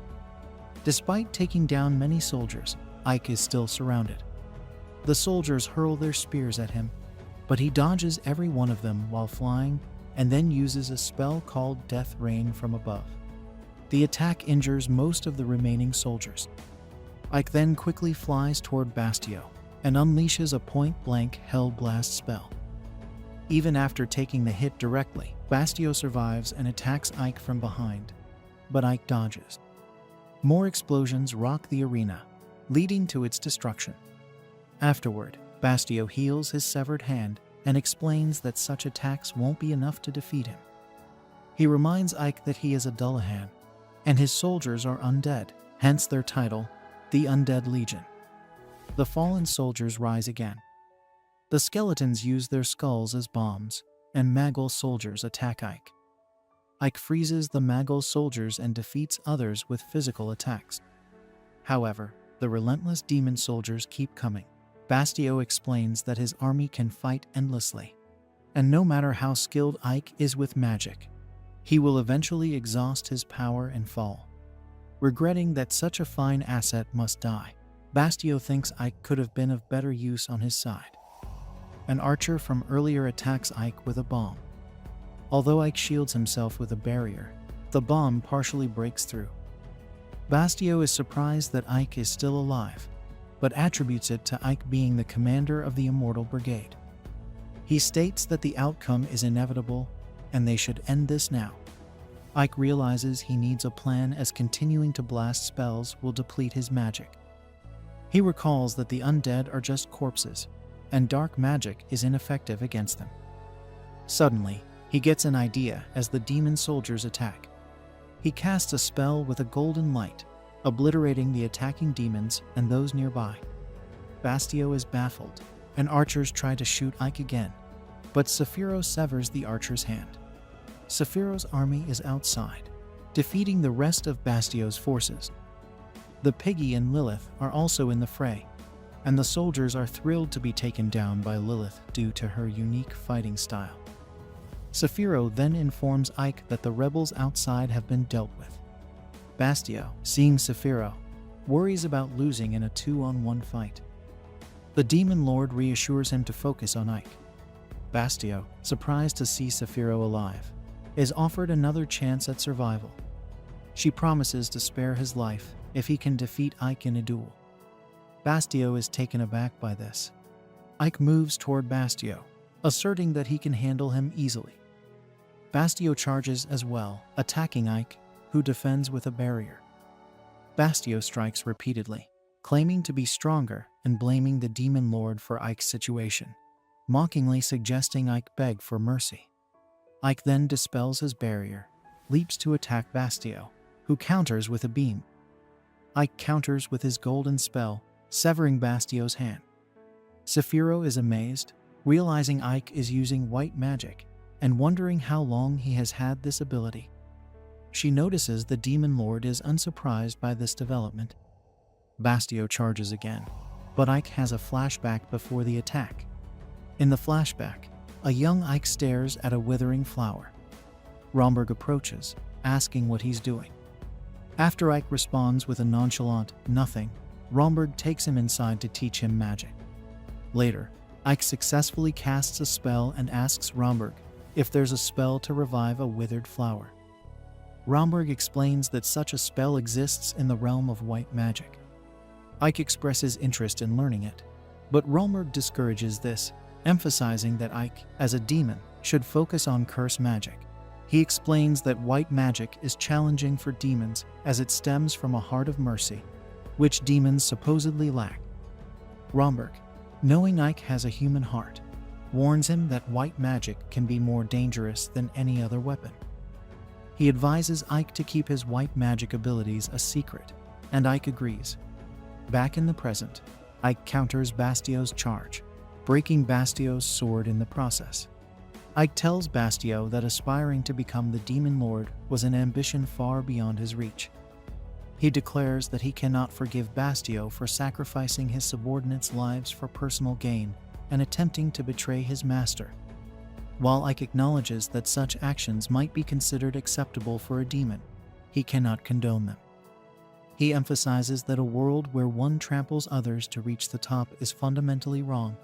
Despite taking down many soldiers, Ike is still surrounded. The soldiers hurl their spears at him, but he dodges every one of them while flying and then uses a spell called Death Rain from above. The attack injures most of the remaining soldiers. Ike then quickly flies toward Bastio and unleashes a point-blank Hell Blast spell. Even after taking the hit directly, Bastio survives and attacks Ike from behind, but Ike dodges. More explosions rock the arena, leading to its destruction. Afterward, Bastio heals his severed hand and explains that such attacks won't be enough to defeat him. He reminds Ike that he is a Dullahan, and his soldiers are undead, hence their title, the Undead Legion. The fallen soldiers rise again. The skeletons use their skulls as bombs, and Magul soldiers attack Ike. Ike freezes the Magul soldiers and defeats others with physical attacks. However, the relentless demon soldiers keep coming. Bastio explains that his army can fight endlessly, and no matter how skilled Ike is with magic, he will eventually exhaust his power and fall. Regretting that such a fine asset must die, Bastio thinks Ike could have been of better use on his side. An archer from earlier attacks Ike with a bomb. Although Ike shields himself with a barrier, the bomb partially breaks through. Bastio is surprised that Ike is still alive, but attributes it to Ike being the commander of the Immortal Brigade. He states that the outcome is inevitable and they should end this now. Ike realizes he needs a plan as continuing to blast spells will deplete his magic. He recalls that the undead are just corpses, and dark magic is ineffective against them. Suddenly, he gets an idea as the demon soldiers attack. He casts a spell with a golden light, obliterating the attacking demons and those nearby. Bastio is baffled, and archers try to shoot Ike again, but Saphiro severs the archer's hand. Saphiro's army is outside, defeating the rest of Bastio's forces. The Piggy and Lilith are also in the fray, and the soldiers are thrilled to be taken down by Lilith due to her unique fighting style. Saphiro then informs Ike that the rebels outside have been dealt with. Bastio, seeing Saphiro, worries about losing in a 2-on-1 fight. The Demon Lord reassures him to focus on Ike. Bastio, surprised to see Saikyou alive, is offered another chance at survival. She promises to spare his life if he can defeat Ike in a duel. Bastio is taken aback by this. Ike moves toward Bastio, asserting that he can handle him easily. Bastio charges as well, attacking Ike, who defends with a barrier. Bastio strikes repeatedly, claiming to be stronger and blaming the Demon Lord for Ike's situation, mockingly suggesting Ike beg for mercy. Ike then dispels his barrier, leaps to attack Bastio, who counters with a beam. Ike counters with his golden spell, severing Bastio's hand. Saikyou is amazed, realizing Ike is using white magic and wondering how long he has had this ability. She notices the Demon Lord is unsurprised by this development. Bastio charges again, but Ike has a flashback before the attack. In the flashback, a young Ike stares at a withering flower. Romberg approaches, asking what he's doing. After Ike responds with a nonchalant "nothing," Romberg takes him inside to teach him magic. Later, Ike successfully casts a spell and asks Romberg if there's a spell to revive a withered flower. Romberg explains that such a spell exists in the realm of white magic. Ike expresses interest in learning it, but Romberg discourages this, emphasizing that Ike, as a demon, should focus on curse magic. He explains that white magic is challenging for demons as it stems from a heart of mercy, which demons supposedly lack. Romberg, knowing Ike has a human heart, warns him that white magic can be more dangerous than any other weapon. He advises Ike to keep his white magic abilities a secret, and Ike agrees. Back in the present, Ike counters Bastio's charge, breaking Bastio's sword in the process. Ike tells Bastio that aspiring to become the Demon Lord was an ambition far beyond his reach. He declares that he cannot forgive Bastio for sacrificing his subordinates' lives for personal gain and attempting to betray his master. While Ike acknowledges that such actions might be considered acceptable for a demon, he cannot condone them. He emphasizes that a world where one tramples others to reach the top is fundamentally wrong.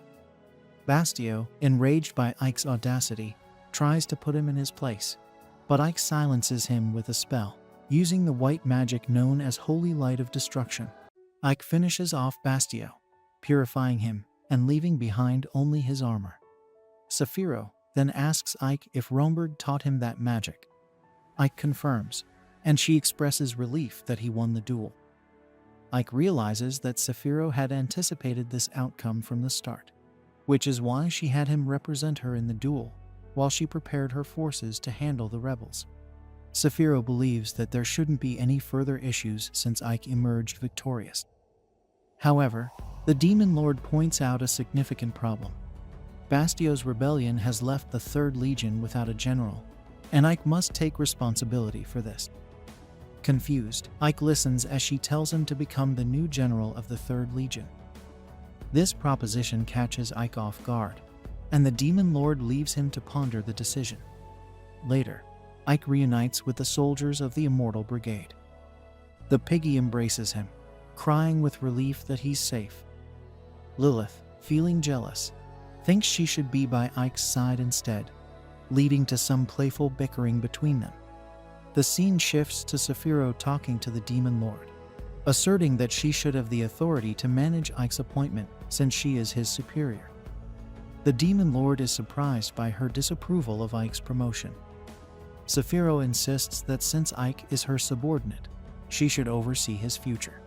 Bastio, enraged by Ike's audacity, tries to put him in his place, but Ike silences him with a spell, using the white magic known as Holy Light of Destruction. Ike finishes off Bastio, purifying him and leaving behind only his armor. Saikyou then asks Ike if Romberg taught him that magic. Ike confirms, and she expresses relief that he won the duel. Ike realizes that Saikyou had anticipated this outcome from the start, which is why she had him represent her in the duel while she prepared her forces to handle the rebels. Saikyou believes that there shouldn't be any further issues since Ike emerged victorious. However, the Demon Lord points out a significant problem. Bastio's rebellion has left the 3rd Legion without a general, and Ike must take responsibility for this. Confused, Ike listens as she tells him to become the new general of the 3rd Legion. This proposition catches Ike off guard, and the Demon Lord leaves him to ponder the decision. Later, Ike reunites with the soldiers of the Immortal Brigade. The piggy embraces him, crying with relief that he's safe. Lilith, feeling jealous, thinks she should be by Ike's side instead, leading to some playful bickering between them. The scene shifts to Saikyou talking to the Demon Lord, asserting that she should have the authority to manage Ike's appointment since she is his superior. The Demon Lord is surprised by her disapproval of Ike's promotion. Saikyou insists that since Ike is her subordinate, she should oversee his future.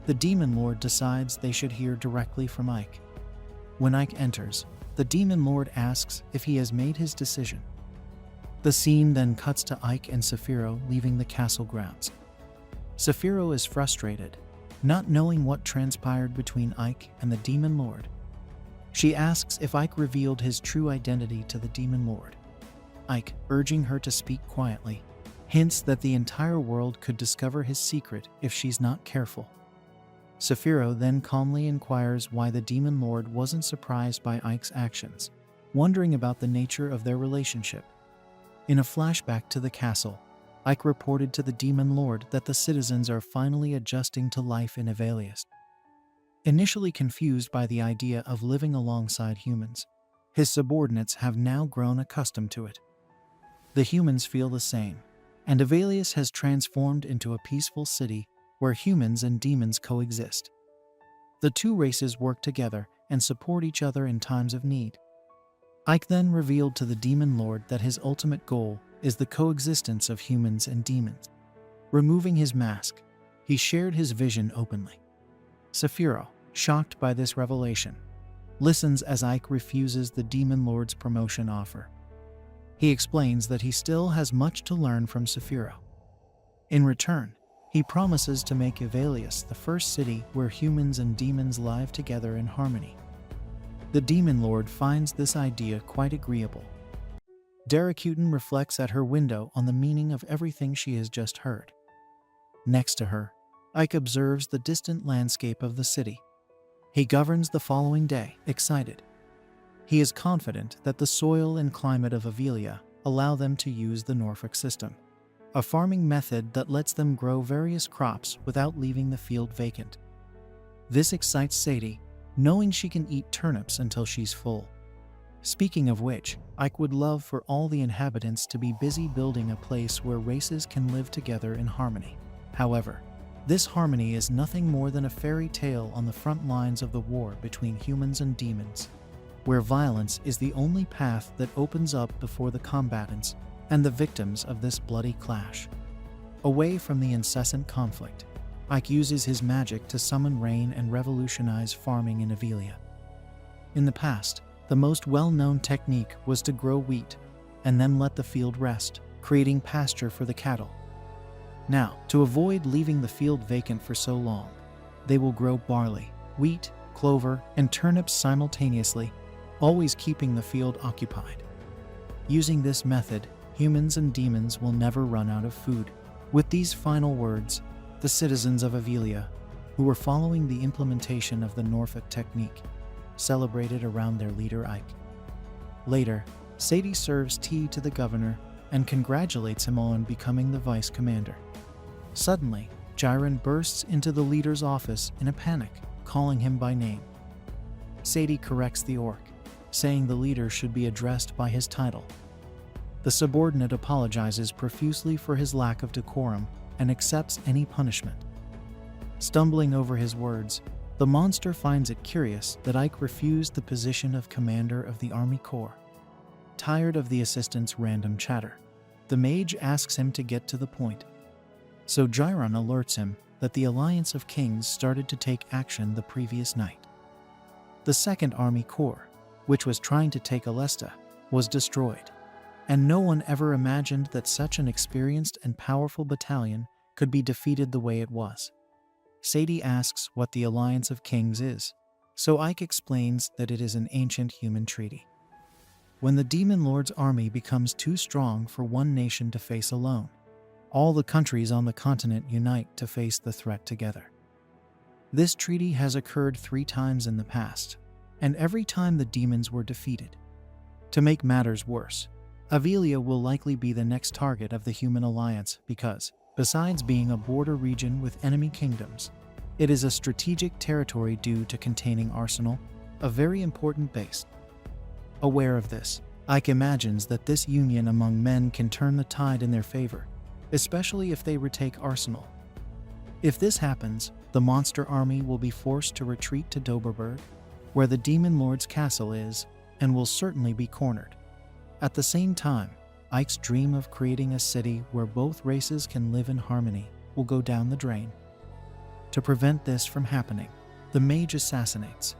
The Demon Lord decides they should hear directly from Ike. When Ike enters, the Demon Lord asks if he has made his decision. The scene then cuts to Ike and Saikyou leaving the castle grounds. Saikyou is frustrated, not knowing what transpired between Ike and the Demon Lord. She asks if Ike revealed his true identity to the Demon Lord. Ike, urging her to speak quietly, hints that the entire world could discover his secret if she's not careful. Saikyou then calmly inquires why the Demon Lord wasn't surprised by Ike's actions, wondering about the nature of their relationship. In a flashback to the castle, Ike reported to the Demon Lord that the citizens are finally adjusting to life in Avelius. Initially confused by the idea of living alongside humans, his subordinates have now grown accustomed to it. The humans feel the same, and Avelius has transformed into a peaceful city where humans and demons coexist. The two races work together and support each other in times of need. Ike then revealed to the demon lord that his ultimate goal is the coexistence of humans and demons. Removing his mask, he shared his vision openly. Saikyou, shocked by this revelation, listens as Ike refuses the demon lord's promotion offer. He explains that he still has much to learn from Saikyou. In return, he promises to make Avelius the first city where humans and demons live together in harmony. The demon lord finds this idea quite agreeable. Darrakuten reflects at her window on the meaning of everything she has just heard. Next to her, Ike observes the distant landscape of the city. He governs the following day, excited. He is confident that the soil and climate of Avelia allow them to use the Norfolk system, a farming method that lets them grow various crops without leaving the field vacant. This excites Sadie, knowing she can eat turnips until she's full. Speaking of which, Ike would love for all the inhabitants to be busy building a place where races can live together in harmony. However, this harmony is nothing more than a fairy tale on the front lines of the war between humans and demons, where violence is the only path that opens up before the combatants and the victims of this bloody clash. Away from the incessant conflict, Ike uses his magic to summon rain and revolutionize farming in Avelia. In the past, the most well-known technique was to grow wheat and then let the field rest, creating pasture for the cattle. Now, to avoid leaving the field vacant for so long, they will grow barley, wheat, clover, and turnips simultaneously, always keeping the field occupied. Using this method, humans and demons will never run out of food. With these final words, the citizens of Avelia, who were following the implementation of the Norfolk technique, celebrated around their leader Ike. Later, Sadie serves tea to the governor and congratulates him on becoming the vice commander. Suddenly, Jiren bursts into the leader's office in a panic, calling him by name. Sadie corrects the orc, saying the leader should be addressed by his title. The subordinate apologizes profusely for his lack of decorum and accepts any punishment. Stumbling over his words, the monster finds it curious that Ike refused the position of commander of the Army Corps. Tired of the assistant's random chatter, the mage asks him to get to the point. So Jiren alerts him that the Alliance of Kings started to take action the previous night. The 2nd Army Corps, which was trying to take Alesta, was destroyed, and no one ever imagined that such an experienced and powerful battalion could be defeated the way it was. Sadie asks what the Alliance of Kings is, so Ike explains that it is an ancient human treaty. When the Demon Lord's army becomes too strong for one nation to face alone, all the countries on the continent unite to face the threat together. This treaty has occurred 3 times in the past, and every time the demons were defeated. To make matters worse, Avelia will likely be the next target of the human alliance because, besides being a border region with enemy kingdoms, it is a strategic territory due to containing Arsenal, a very important base. Aware of this, Ike imagines that this union among men can turn the tide in their favor, especially if they retake Arsenal. If this happens, the monster army will be forced to retreat to Doberberg, where the Demon Lord's castle is, and will certainly be cornered. At the same time, Ike's dream of creating a city where both races can live in harmony will go down the drain. To prevent this from happening, the mage assassinates,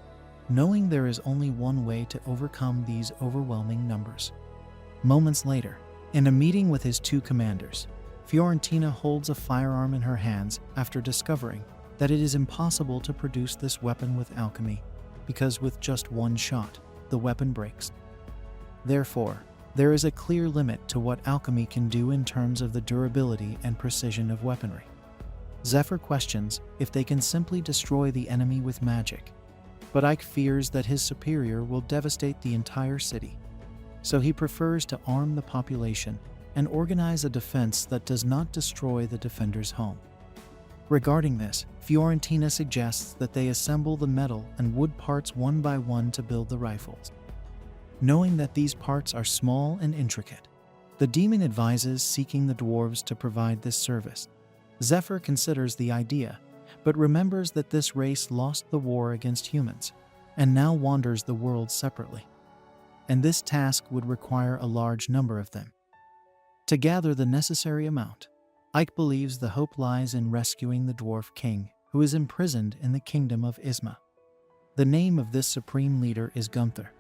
knowing there is only one way to overcome these overwhelming numbers. Moments later, in a meeting with his 2 commanders, Fiorentina holds a firearm in her hands after discovering that it is impossible to produce this weapon with alchemy, because with just one shot, the weapon breaks. Therefore, there is a clear limit to what alchemy can do in terms of the durability and precision of weaponry. Zephyr questions if they can simply destroy the enemy with magic, but Ike fears that his superior will devastate the entire city, so he prefers to arm the population and organize a defense that does not destroy the defender's home. Regarding this, Fiorentina suggests that they assemble the metal and wood parts one by one to build the rifles. Knowing that these parts are small and intricate, the demon advises seeking the dwarves to provide this service. Zephyr considers the idea, but remembers that this race lost the war against humans, and now wanders the world separately. And this task would require a large number of them. To gather the necessary amount, Ike believes the hope lies in rescuing the dwarf king, who is imprisoned in the kingdom of Isma. The name of this supreme leader is Gunther.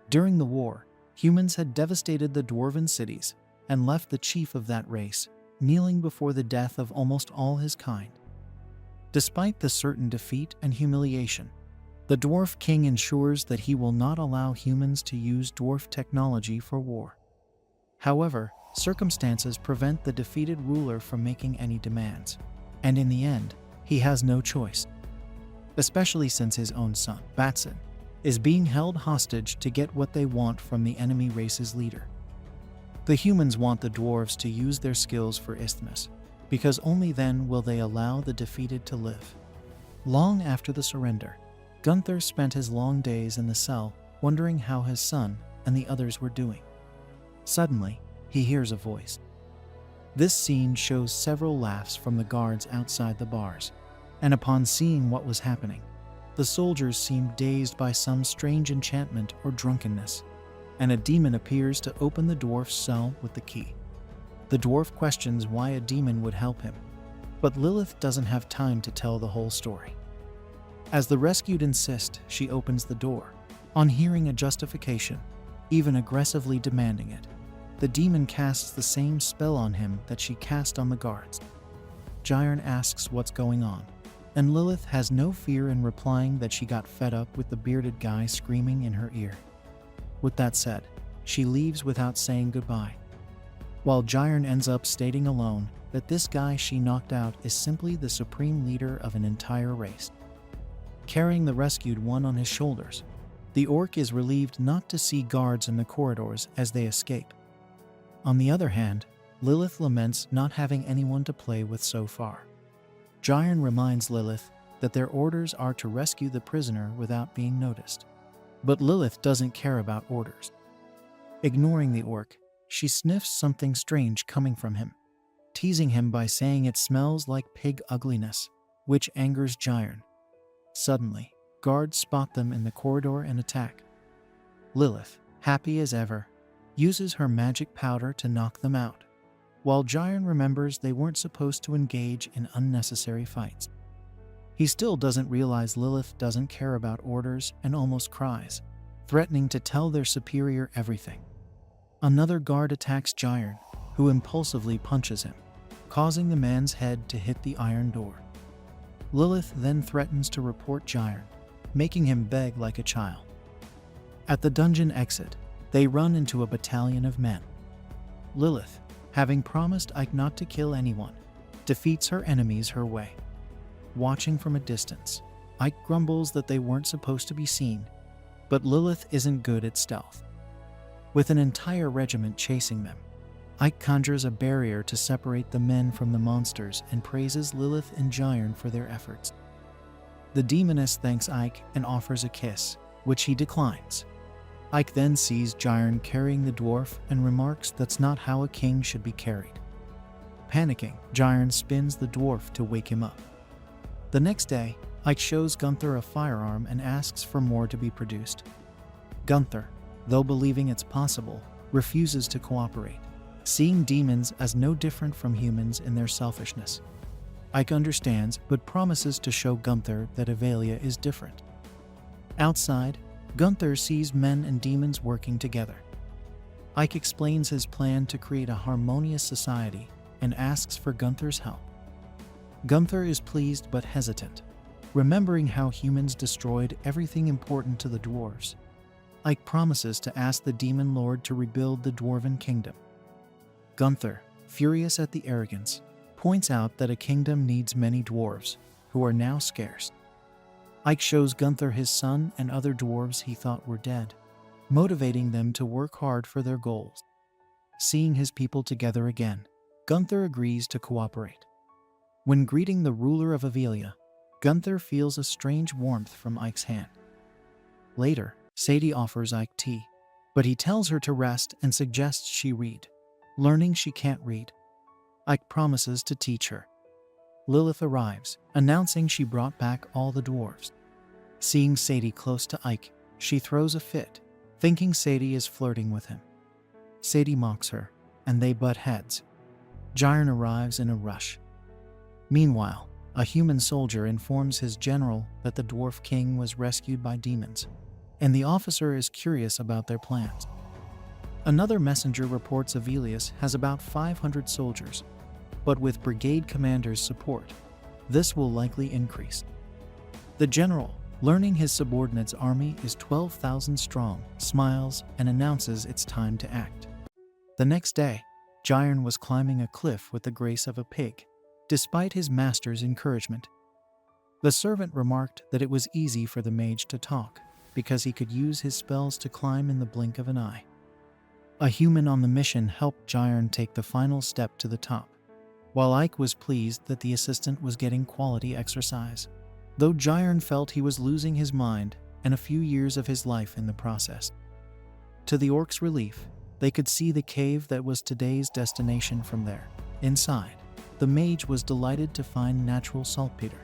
During the war, humans had devastated the dwarven cities and left the chief of that race kneeling before the death of almost all his kind. Despite the certain defeat and humiliation, the dwarf king ensures that he will not allow humans to use dwarf technology for war. However, circumstances prevent the defeated ruler from making any demands, and in the end, he has no choice, especially since his own son, Batson, is being held hostage to get what they want from the enemy race's leader. The humans want the dwarves to use their skills for Isthmus, because only then will they allow the defeated to live. Long after the surrender, Gunther spent his long days in the cell wondering how his son and the others were doing. Suddenly, he hears a voice. This scene shows several laughs from the guards outside the bars, and upon seeing what was happening, the soldiers seemed dazed by some strange enchantment or drunkenness, and a demon appears to open the dwarf's cell with the key. The dwarf questions why a demon would help him, but Lilith doesn't have time to tell the whole story. As the rescued insist, she opens the door. On hearing a justification, even aggressively demanding it, the demon casts the same spell on him that she cast on the guards. Jyrn asks what's going on, and Lilith has no fear in replying that she got fed up with the bearded guy screaming in her ear. With that said, she leaves without saying goodbye, while Jyrn ends up stating alone that this guy she knocked out is simply the supreme leader of an entire race. Carrying the rescued one on his shoulders, the orc is relieved not to see guards in the corridors as they escape. On the other hand, Lilith laments not having anyone to play with so far. Jyrn reminds Lilith that their orders are to rescue the prisoner without being noticed. But Lilith doesn't care about orders. Ignoring the orc, she sniffs something strange coming from him, teasing him by saying it smells like pig ugliness, which angers Jyrn. Suddenly, guards spot them in the corridor and attack. Lilith, happy as ever, uses her magic powder to knock them out, while Jyrn remembers they weren't supposed to engage in unnecessary fights. He still doesn't realize Lilith doesn't care about orders and almost cries, threatening to tell their superior everything. Another guard attacks Jyrn, who impulsively punches him, causing the man's head to hit the iron door. Lilith then threatens to report Jyrn, making him beg like a child. At the dungeon exit, they run into a battalion of men. Lilith, having promised Ike not to kill anyone, defeats her enemies her way. Watching from a distance, Ike grumbles that they weren't supposed to be seen, but Lilith isn't good at stealth. With an entire regiment chasing them, Ike conjures a barrier to separate the men from the monsters and praises Lilith and Jyrn for their efforts. The demoness thanks Ike and offers a kiss, which he declines. Ike then sees Jyrn carrying the dwarf and remarks that's not how a king should be carried. Panicking, Jyrn spins the dwarf to wake him up. The next day, Ike shows Gunther a firearm and asks for more to be produced. Gunther, though believing it's possible, refuses to cooperate, seeing demons as no different from humans in their selfishness. Ike understands but promises to show Gunther that Avelia is different. Outside, Gunther sees men and demons working together. Ike explains his plan to create a harmonious society and asks for Gunther's help. Gunther is pleased but hesitant, remembering how humans destroyed everything important to the dwarves. Ike promises to ask the demon lord to rebuild the dwarven kingdom. Gunther, furious at the arrogance, points out that a kingdom needs many dwarves, who are now scarce. Ike shows Gunther his son and other dwarves he thought were dead, motivating them to work hard for their goals. Seeing his people together again, Gunther agrees to cooperate. When greeting the ruler of Avelia, Gunther feels a strange warmth from Ike's hand. Later, Sadie offers Ike tea, but he tells her to rest and suggests she read. Learning she can't read, Ike promises to teach her. Lilith arrives, announcing she brought back all the dwarves. Seeing Sadie close to Ike, she throws a fit, thinking Sadie is flirting with him. Sadie mocks her, and they butt heads. Jyrn arrives in a rush. Meanwhile, a human soldier informs his general that the dwarf king was rescued by demons, and the officer is curious about their plans. Another messenger reports Avelius has about 500 soldiers, but with brigade commander's support, this will likely increase. The general, learning his subordinate's army is 12,000 strong, smiles and announces it's time to act. The next day, Jyrn was climbing a cliff with the grace of a pig, despite his master's encouragement. The servant remarked that it was easy for the mage to talk, because he could use his spells to climb in the blink of an eye. A human on the mission helped Jyrn take the final step to the top, while Ike was pleased that the assistant was getting quality exercise, though Jyrn felt he was losing his mind and a few years of his life in the process. To the orcs' relief, they could see the cave that was today's destination from there. Inside, the mage was delighted to find natural saltpeter.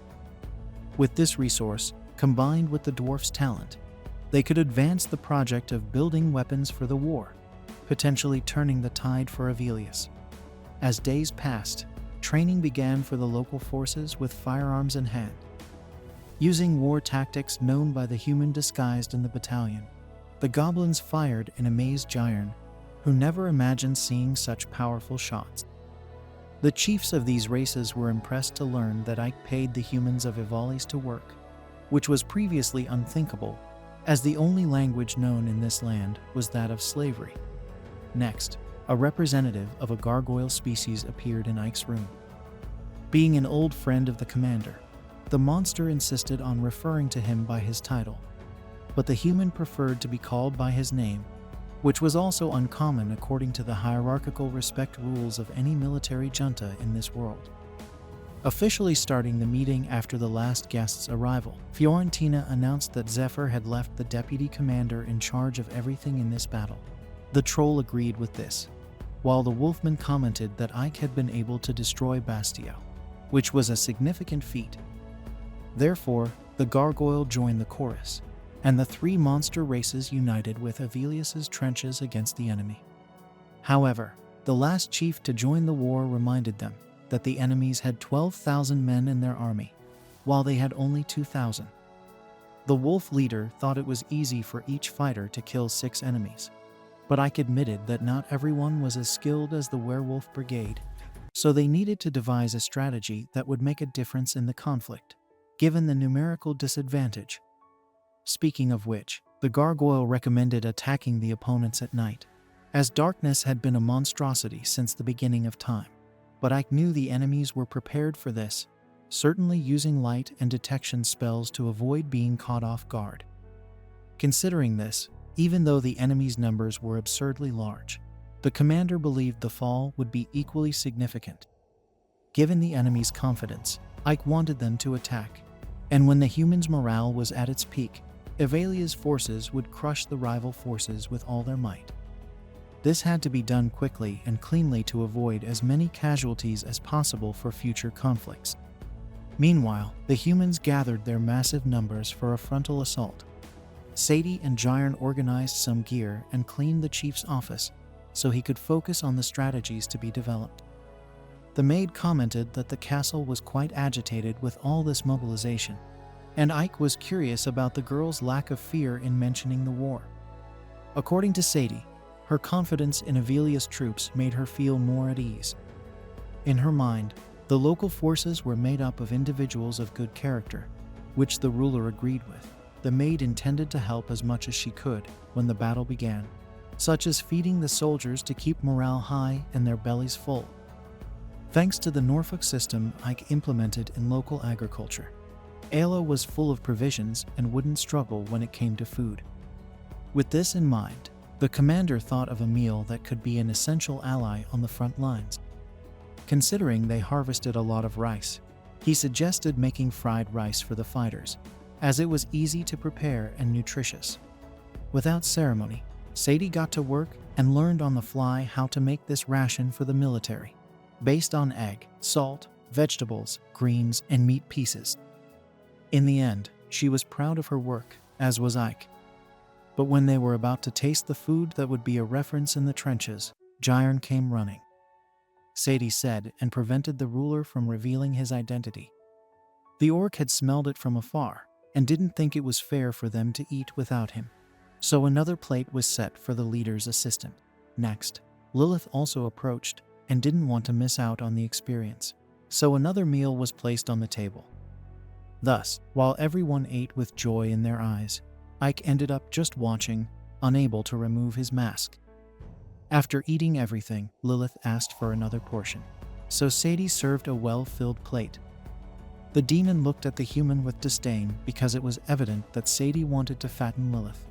With this resource, combined with the dwarf's talent, they could advance the project of building weapons for the war, potentially turning the tide for Avelius. As days passed, training began for the local forces with firearms in hand. Using war tactics known by the human disguised in the battalion, the goblins fired and amazed Jyrn, who never imagined seeing such powerful shots. The chiefs of these races were impressed to learn that Ike paid the humans of Ivali's to work, which was previously unthinkable, as the only language known in this land was that of slavery. Next, a representative of a gargoyle species appeared in Ike's room. Being an old friend of the commander, the monster insisted on referring to him by his title, but the human preferred to be called by his name, which was also uncommon according to the hierarchical respect rules of any military junta in this world. Officially starting the meeting after the last guest's arrival, Fiorentina announced that Zephyr had left the deputy commander in charge of everything in this battle. The troll agreed with this, while the wolfman commented that Ike had been able to destroy Bastio, which was a significant feat. Therefore, the gargoyle joined the chorus, and the three monster races united with Avelius's trenches against the enemy. However, the last chief to join the war reminded them that the enemies had 12,000 men in their army, while they had only 2,000. The wolf leader thought it was easy for each fighter to kill 6 enemies, but Ike admitted that not everyone was as skilled as the werewolf brigade, so they needed to devise a strategy that would make a difference in the conflict, given the numerical disadvantage. Speaking of which, the gargoyle recommended attacking the opponents at night, as darkness had been a monstrosity since the beginning of time. But Ike knew the enemies were prepared for this, certainly using light and detection spells to avoid being caught off guard. Considering this, even though the enemy's numbers were absurdly large, the commander believed the fall would be equally significant. Given the enemy's confidence, Ike wanted them to attack, and when the humans' morale was at its peak, Avelia's forces would crush the rival forces with all their might. This had to be done quickly and cleanly to avoid as many casualties as possible for future conflicts. Meanwhile, the humans gathered their massive numbers for a frontal assault. Sadie and Jyrn organized some gear and cleaned the chief's office so he could focus on the strategies to be developed. The maid commented that the castle was quite agitated with all this mobilization, and Ike was curious about the girl's lack of fear in mentioning the war. According to Sadie, her confidence in Avelia's troops made her feel more at ease. In her mind, the local forces were made up of individuals of good character, which the ruler agreed with. The maid intended to help as much as she could when the battle began, such as feeding the soldiers to keep morale high and their bellies full. Thanks to the Norfolk system Ike implemented in local agriculture, Ayla was full of provisions and wouldn't struggle when it came to food. With this in mind, the commander thought of a meal that could be an essential ally on the front lines. Considering they harvested a lot of rice, He suggested making fried rice for the fighters, as it was easy to prepare and nutritious. Without ceremony, Sadie got to work and learned on the fly how to make this ration for the military, based on egg, salt, vegetables, greens, and meat pieces. In the end, she was proud of her work, as was Ike. But when they were about to taste the food that would be a reference in the trenches, Jairn came running. Sadie said, and prevented the ruler from revealing his identity. The orc had smelled it from afar and didn't think it was fair for them to eat without him. So another plate was set for the leader's assistant. Next, Lilith also approached and didn't want to miss out on the experience. So another meal was placed on the table. Thus, while everyone ate with joy in their eyes, Ike ended up just watching, unable to remove his mask. After eating everything, Lilith asked for another portion. So Sadie served a well-filled plate. The demon looked at the human with disdain because it was evident that Sadie wanted to fatten Lilith.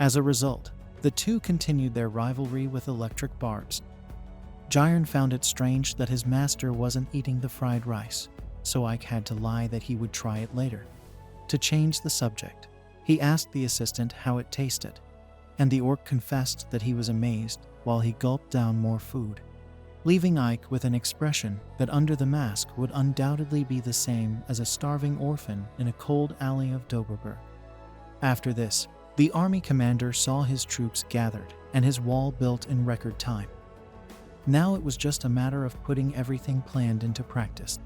As a result, the two continued their rivalry with electric barbs. Jairn found it strange that his master wasn't eating the fried rice, so Ike had to lie that he would try it later. To change the subject, he asked the assistant how it tasted, and the orc confessed that he was amazed while he gulped down more food, leaving Ike with an expression that under the mask would undoubtedly be the same as a starving orphan in a cold alley of Doberberg. After this, the army commander saw his troops gathered and his wall built in record time. Now it was just a matter of putting everything planned into practice.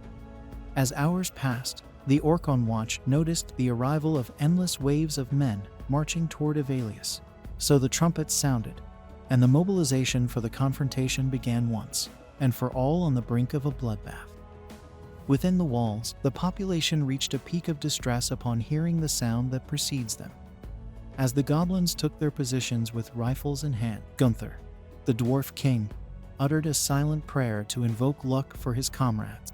As hours passed, the orc on watch noticed the arrival of endless waves of men marching toward Avelius. So the trumpets sounded, and the mobilization for the confrontation began once and for all on the brink of a bloodbath. Within the walls, the population reached a peak of distress upon hearing the sound that precedes them. As the goblins took their positions with rifles in hand, Gunther, the dwarf king, uttered a silent prayer to invoke luck for his comrades.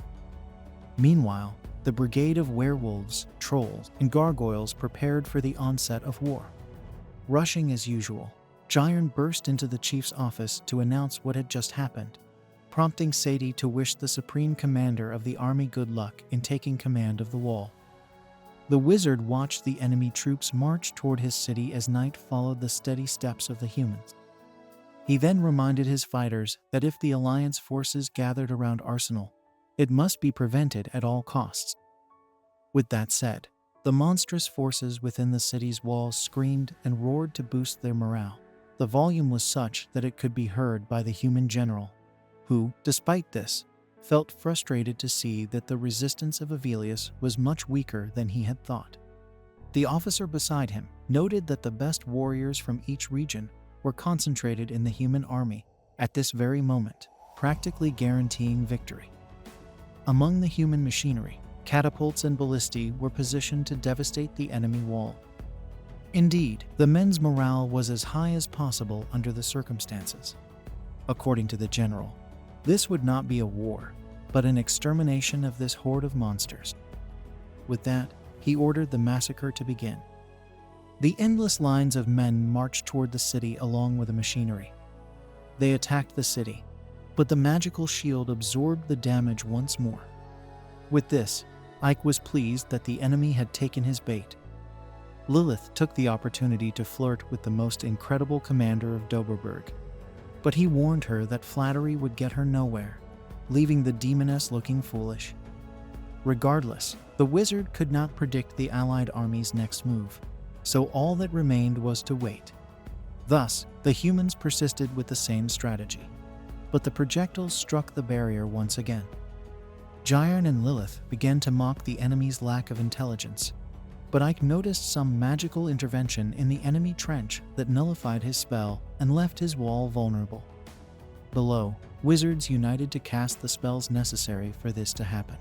Meanwhile, the brigade of werewolves, trolls, and gargoyles prepared for the onset of war. Rushing as usual, Jairn burst into the chief's office to announce what had just happened, prompting Sadie to wish the supreme commander of the army good luck in taking command of the wall. The wizard watched the enemy troops march toward his city as night followed the steady steps of the humans. He then reminded his fighters that if the Alliance forces gathered around Arsenal, it must be prevented at all costs. With that said, the monstrous forces within the city's walls screamed and roared to boost their morale. The volume was such that it could be heard by the human general, who, despite this, felt frustrated to see that the resistance of Avelius was much weaker than he had thought. The officer beside him noted that the best warriors from each region were concentrated in the human army at this very moment, practically guaranteeing victory. Among the human machinery, catapults and ballistae were positioned to devastate the enemy wall. Indeed, the men's morale was as high as possible under the circumstances. According to the general, this would not be a war, but an extermination of this horde of monsters. With that, he ordered the massacre to begin. The endless lines of men marched toward the city along with the machinery. They attacked the city, but the magical shield absorbed the damage once more. With this, Ike was pleased that the enemy had taken his bait. Lilith took the opportunity to flirt with the most incredible commander of Doberberg, but he warned her that flattery would get her nowhere, leaving the demoness looking foolish. Regardless, the wizard could not predict the allied army's next move, so all that remained was to wait. Thus, the humans persisted with the same strategy, but the projectiles struck the barrier once again. Jairn and Lilith began to mock the enemy's lack of intelligence, but Ike noticed some magical intervention in the enemy trench that nullified his spell and left his wall vulnerable. Below, wizards united to cast the spells necessary for this to happen.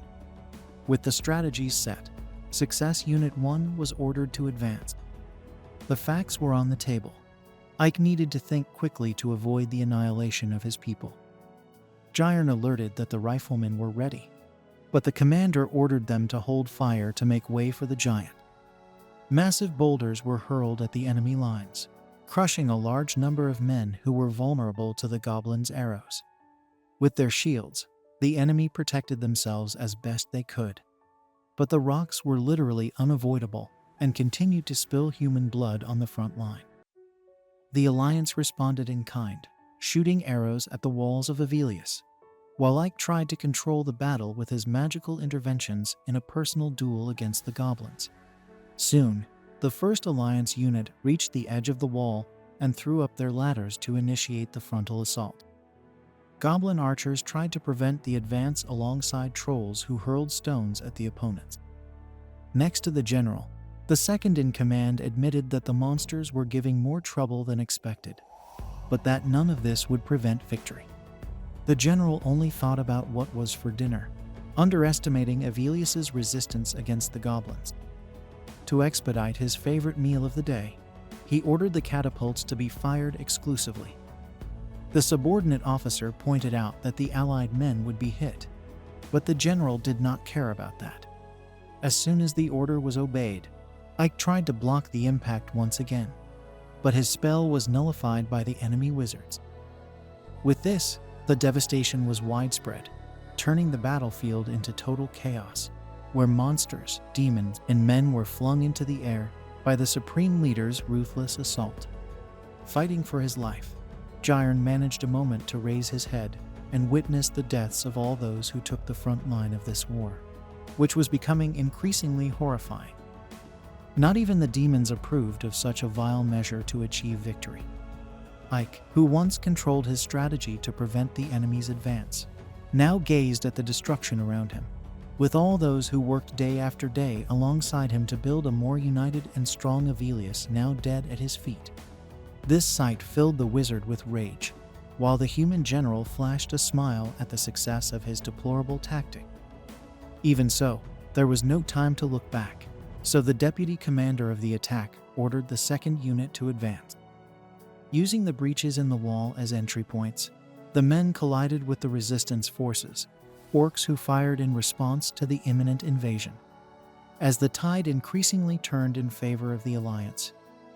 With the strategies set, Success Unit 1 was ordered to advance. The facts were on the table. Ike needed to think quickly to avoid the annihilation of his people. Jairn alerted that the riflemen were ready, but the commander ordered them to hold fire to make way for the giant. Massive boulders were hurled at the enemy lines, crushing a large number of men who were vulnerable to the goblins' arrows. With their shields, The enemy protected themselves as best they could, but the rocks were literally unavoidable and continued to spill human blood on the front line. The Alliance responded in kind, shooting arrows at the walls of Avelius, while Ike tried to control the battle with his magical interventions in a personal duel against the goblins. Soon, the first Alliance unit reached the edge of the wall and threw up their ladders to initiate the frontal assault. Goblin archers tried to prevent the advance alongside trolls who hurled stones at the opponents. Next to the general, the second in command admitted that the monsters were giving more trouble than expected, but that none of this would prevent victory. The general only thought about what was for dinner, underestimating Avelius's resistance against the goblins. To expedite his favorite meal of the day, he ordered the catapults to be fired exclusively. The subordinate officer pointed out that the allied men would be hit, but the general did not care about that. As soon as the order was obeyed, Ike tried to block the impact once again, but his spell was nullified by the enemy wizards. With this, the devastation was widespread, turning the battlefield into total chaos, where monsters, demons, and men were flung into the air by the Supreme Leader's ruthless assault. Fighting for his life, Gyron managed a moment to raise his head and witness the deaths of all those who took the front line of this war, which was becoming increasingly horrifying. Not even the demons approved of such a vile measure to achieve victory. Ike, who once controlled his strategy to prevent the enemy's advance, now gazed at the destruction around him, with all those who worked day after day alongside him to build a more united and strong Avelius now dead at his feet. This sight filled the wizard with rage, while the human general flashed a smile at the success of his deplorable tactic. Even so, there was no time to look back, so the deputy commander of the attack ordered the second unit to advance. Using the breaches in the wall as entry points, the men collided with the resistance forces, orcs who fired in response to the imminent invasion. As the tide increasingly turned in favor of the Alliance,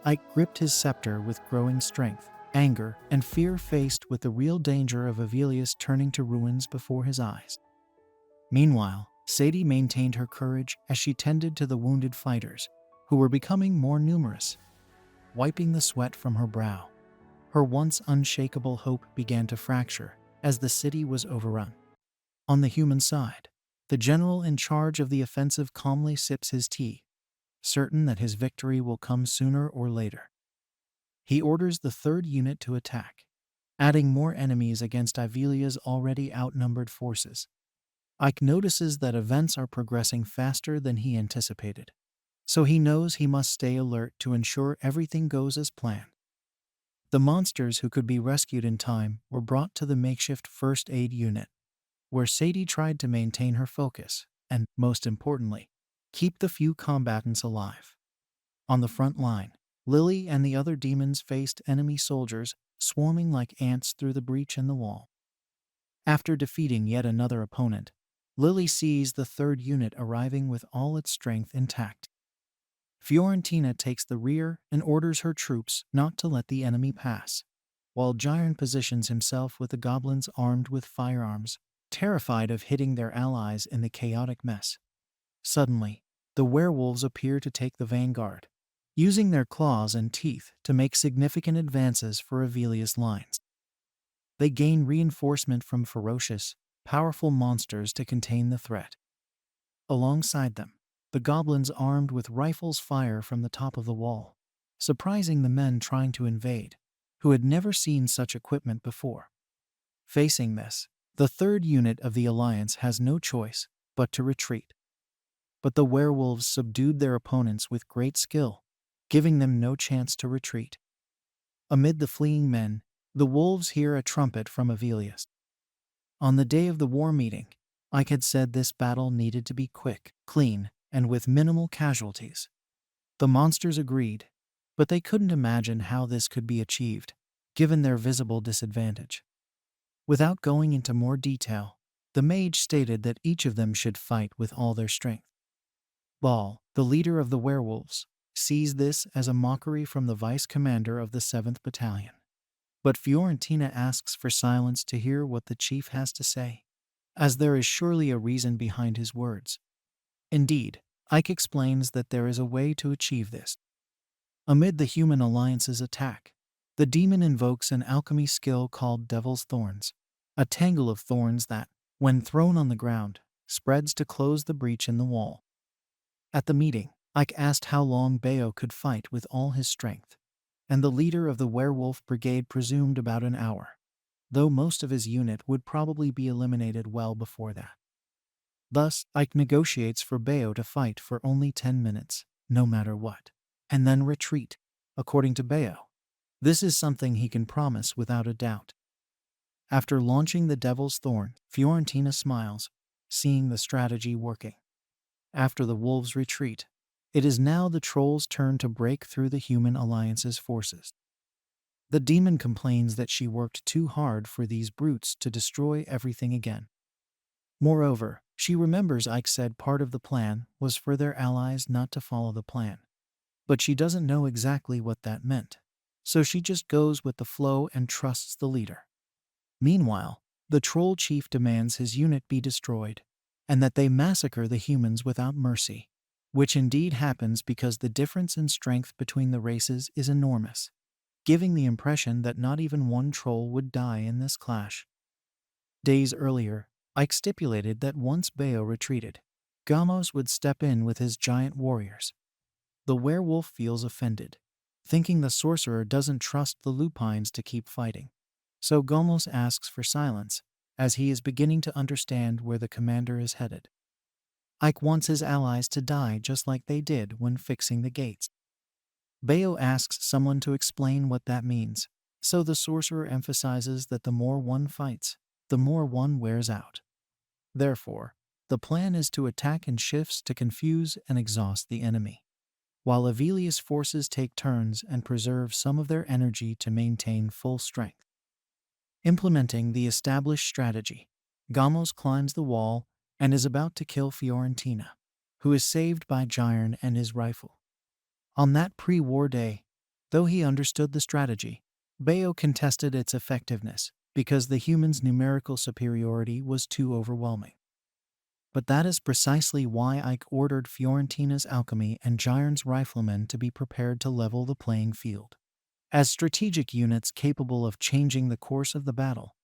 Ike gripped his scepter with growing strength, anger, and fear faced with the real danger of Avelius turning to ruins before his eyes. Meanwhile, Sadie maintained her courage as she tended to the wounded fighters, who were becoming more numerous. Wiping the sweat from her brow, her once unshakable hope began to fracture as the city was overrun. On the human side, the general in charge of the offensive calmly sips his tea, certain that his victory will come sooner or later. He orders the third unit to attack, adding more enemies against Ivelia's already outnumbered forces. Ike notices that events are progressing faster than he anticipated, so he knows he must stay alert to ensure everything goes as planned. The monsters who could be rescued in time were brought to the makeshift first aid unit, where Sadie tried to maintain her focus and, most importantly, keep the few combatants alive. On the front line, Lily and the other demons faced enemy soldiers swarming like ants through the breach in the wall. After defeating yet another opponent, Lily sees the third unit arriving with all its strength intact. Fiorentina takes the rear and orders her troops not to let the enemy pass, while Gyron positions himself with the goblins armed with firearms, terrified of hitting their allies in the chaotic mess. Suddenly, the werewolves appear to take the vanguard, using their claws and teeth to make significant advances for Avelius' lines. They gain reinforcement from ferocious, powerful monsters to contain the threat. Alongside them, the goblins armed with rifles fire from the top of the wall, surprising the men trying to invade, who had never seen such equipment before. Facing this, the third unit of the Alliance has no choice but to retreat. But the werewolves subdued their opponents with great skill, giving them no chance to retreat. Amid the fleeing men, the wolves hear a trumpet from Avelius. On the day of the war meeting, Ike had said this battle needed to be quick, clean, and with minimal casualties. The monsters agreed, but they couldn't imagine how this could be achieved, given their visible disadvantage. Without going into more detail, the mage stated that each of them should fight with all their strength. Ball, the leader of the werewolves, sees this as a mockery from the vice commander of the 7th Battalion. But Fiorentina asks for silence to hear what the chief has to say. as there is surely a reason behind his words. Indeed, Ike explains that there is a way to achieve this. Amid the human alliance's attack, the demon invokes an alchemy skill called Devil's Thorns, a tangle of thorns that, when thrown on the ground, spreads to close the breach in the wall. At the meeting, Ike asked how long Bayo could fight with all his strength, and the leader of the werewolf brigade presumed about an hour, though most of his unit would probably be eliminated well before that. Thus, Ike negotiates for Bayo to fight for only 10 minutes, no matter what, and then retreat, according to Bayo. This is something he can promise without a doubt. After launching the Devil's Thorn, Fiorentina smiles, seeing the strategy working. After the wolves retreat, it is now the troll's turn to break through the human alliance's forces. The demon complains that she worked too hard for these brutes to destroy everything again. Moreover, she remembers Ike said part of the plan was for their allies not to follow the plan. But she doesn't know exactly what that meant, so she just goes with the flow and trusts the leader. Meanwhile, the troll chief demands his unit be destroyed, and that they massacre the humans without mercy, which indeed happens because the difference in strength between the races is enormous, giving the impression that not even one troll would die in this clash. Days earlier, Ike stipulated that once Bayo retreated, Gamos would step in with his giant warriors. The werewolf feels offended, thinking the sorcerer doesn't trust the lupines to keep fighting. So Gamos asks for silence, as he is beginning to understand where the commander is headed. Ike wants his allies to die just like they did when fixing the gates. Bayo asks someone to explain what that means, so the sorcerer emphasizes that the more one fights, the more one wears out. Therefore, the plan is to attack in shifts to confuse and exhaust the enemy, while Avelius forces take turns and preserve some of their energy to maintain full strength. Implementing the established strategy, Gamos climbs the wall and is about to kill Fiorentina, who is saved by Gyron and his rifle. On that pre-war day, though he understood the strategy, Bayo contested its effectiveness because the humans' numerical superiority was too overwhelming. But that is precisely why Ike ordered Fiorentina's alchemy and Gyron's riflemen to be prepared to level the playing field. As strategic units capable of changing the course of the battle,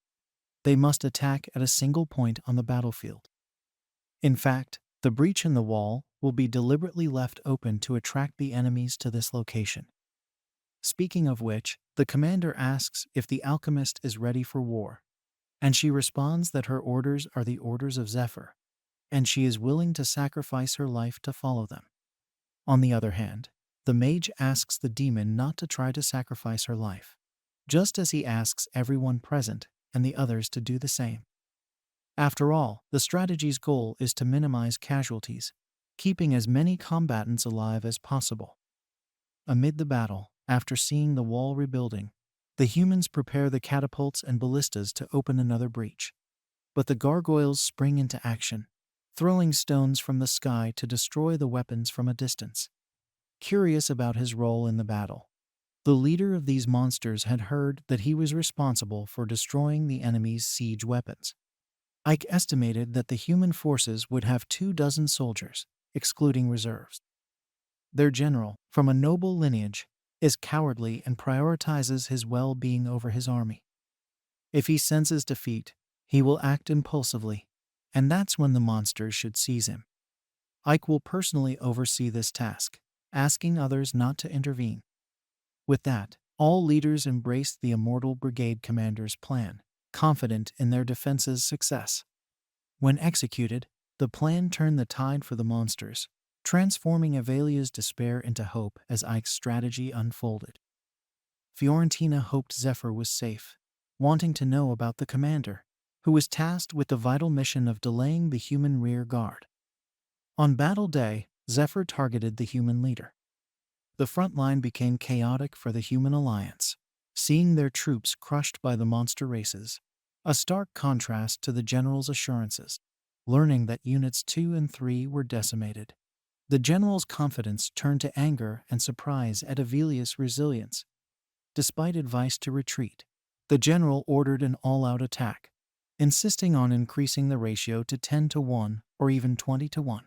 they must attack at a single point on the battlefield. In fact, the breach in the wall will be deliberately left open to attract the enemies to this location. Speaking of which, the commander asks if the alchemist is ready for war, and she responds that her orders are the orders of Zephyr, and she is willing to sacrifice her life to follow them. On the other hand, the mage asks the demon not to try to sacrifice her life, just as he asks everyone present and the others to do the same. After all, the strategy's goal is to minimize casualties, keeping as many combatants alive as possible. Amid the battle, after seeing the wall rebuilding, the humans prepare the catapults and ballistas to open another breach. But the gargoyles spring into action, throwing stones from the sky to destroy the weapons from a distance. Curious about his role in the battle, the leader of these monsters had heard that he was responsible for destroying the enemy's siege weapons. Ike estimated that the human forces would have 24 soldiers, excluding reserves. Their general, from a noble lineage, is cowardly and prioritizes his well-being over his army. If he senses defeat, he will act impulsively, and that's when the monsters should seize him. Ike will personally oversee this task, asking others not to intervene. With that, all leaders embraced the Immortal Brigade commander's plan, confident in their defense's success. When executed, the plan turned the tide for the monsters, transforming Avelia's despair into hope as Ike's strategy unfolded. Fiorentina hoped Zephyr was safe, wanting to know about the commander, who was tasked with the vital mission of delaying the human rear guard. On battle day, Zephyr targeted the human leader. The front line became chaotic for the human alliance, seeing their troops crushed by the monster races, a stark contrast to the general's assurances. Learning that units 2 and 3 were decimated, the general's confidence turned to anger and surprise at Avelius' resilience. Despite advice to retreat, the general ordered an all-out attack, insisting on increasing the ratio to 10-1 or even 20-1.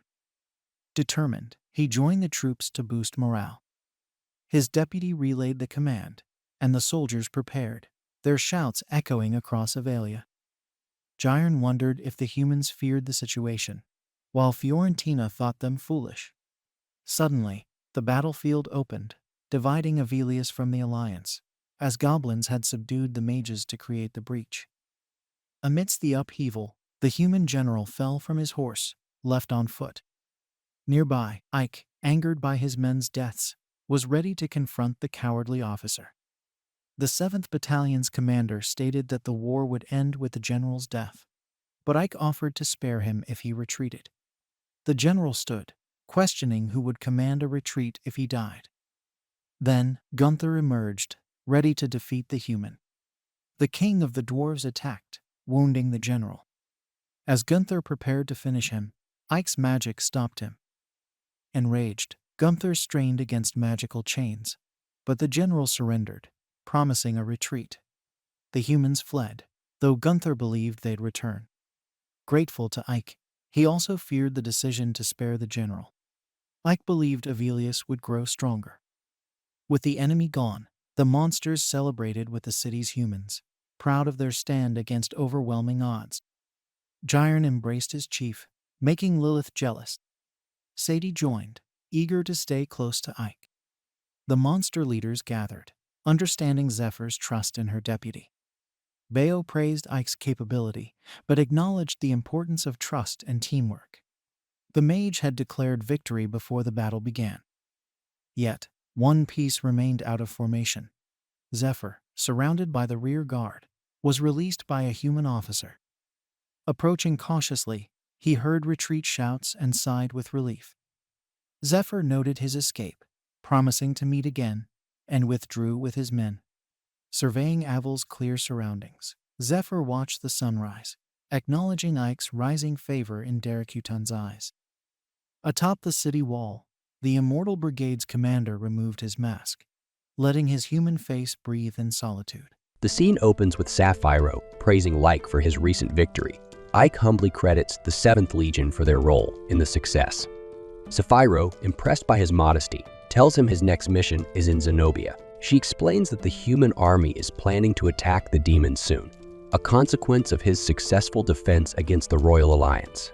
Determined, he joined the troops to boost morale. His deputy relayed the command, and the soldiers prepared, their shouts echoing across Avalia. Gyron wondered if the humans feared the situation, while Fiorentina thought them foolish. Suddenly, the battlefield opened, dividing Avelius from the alliance, as goblins had subdued the mages to create the breach. Amidst the upheaval, the human general fell from his horse, left on foot. Nearby, Ike, angered by his men's deaths, was ready to confront the cowardly officer. The 7th Battalion's commander stated that the war would end with the general's death, but Ike offered to spare him if he retreated. The general stood, questioning who would command a retreat if he died. Then, Gunther emerged, ready to defeat the human. The king of the dwarves attacked, wounding the general. As Gunther prepared to finish him, Ike's magic stopped him. Enraged, Gunther strained against magical chains, but the general surrendered, promising a retreat. The humans fled, though Gunther believed they'd return. Grateful to Ike, he also feared the decision to spare the general. Ike believed Avelius would grow stronger. With the enemy gone, the monsters celebrated with the city's humans, proud of their stand against overwhelming odds. Gyron embraced his chief, making Lilith jealous. Sadie joined, eager to stay close to Ike. The monster leaders gathered, understanding Zephyr's trust in her deputy. Bayo praised Ike's capability, but acknowledged the importance of trust and teamwork. The mage had declared victory before the battle began. Yet, one piece remained out of formation. Zephyr, surrounded by the rear guard, was released by a human officer. Approaching cautiously, he heard retreat shouts and sighed with relief. Zephyr noted his escape, promising to meet again, and withdrew with his men. Surveying Avil's clear surroundings, Zephyr watched the sunrise, acknowledging Ike's rising favor in Darakutan's eyes. Atop the city wall, the Immortal Brigade's commander removed his mask, letting his human face breathe in solitude. The scene opens with Sapphiro praising Lyke for his recent victory. Ike humbly credits the 7th Legion for their role in the success. Sapphiro, impressed by his modesty, tells him his next mission is in Zenobia. She explains that the human army is planning to attack the demons soon, a consequence of his successful defense against the Royal Alliance.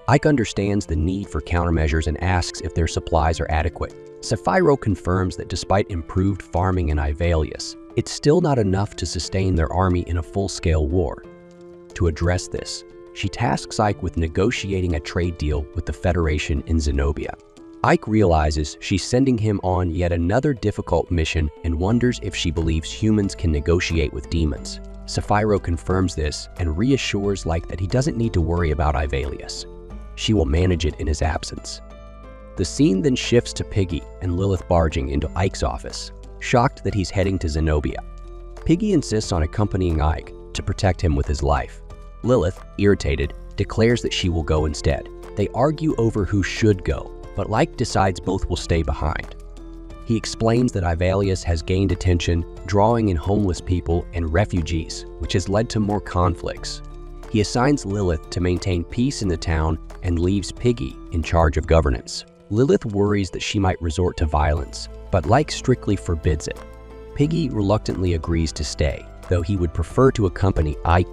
Ike understands the need for countermeasures and asks if their supplies are adequate. Sapphiro confirms that despite improved farming in Ivalius, it's still not enough to sustain their army in a full-scale war. To address this, she tasks Ike with negotiating a trade deal with the Federation in Zenobia. Ike realizes she's sending him on yet another difficult mission and wonders if she believes humans can negotiate with demons. Sapphiro confirms this and reassures Lyke that he doesn't need to worry about Ivalius. She will manage it in his absence. The scene then shifts to Piggy and Lilith barging into Ike's office, shocked that he's heading to Zenobia. Piggy insists on accompanying Ike to protect him with his life. Lilith, irritated, declares that she will go instead. They argue over who should go, but Lyke decides both will stay behind. He explains that Ivalius has gained attention, drawing in homeless people and refugees, which has led to more conflicts. He assigns Lilith to maintain peace in the town and leaves Piggy in charge of governance. Lilith worries that she might resort to violence, but Lyke strictly forbids it. Piggy reluctantly agrees to stay, though he would prefer to accompany Ike.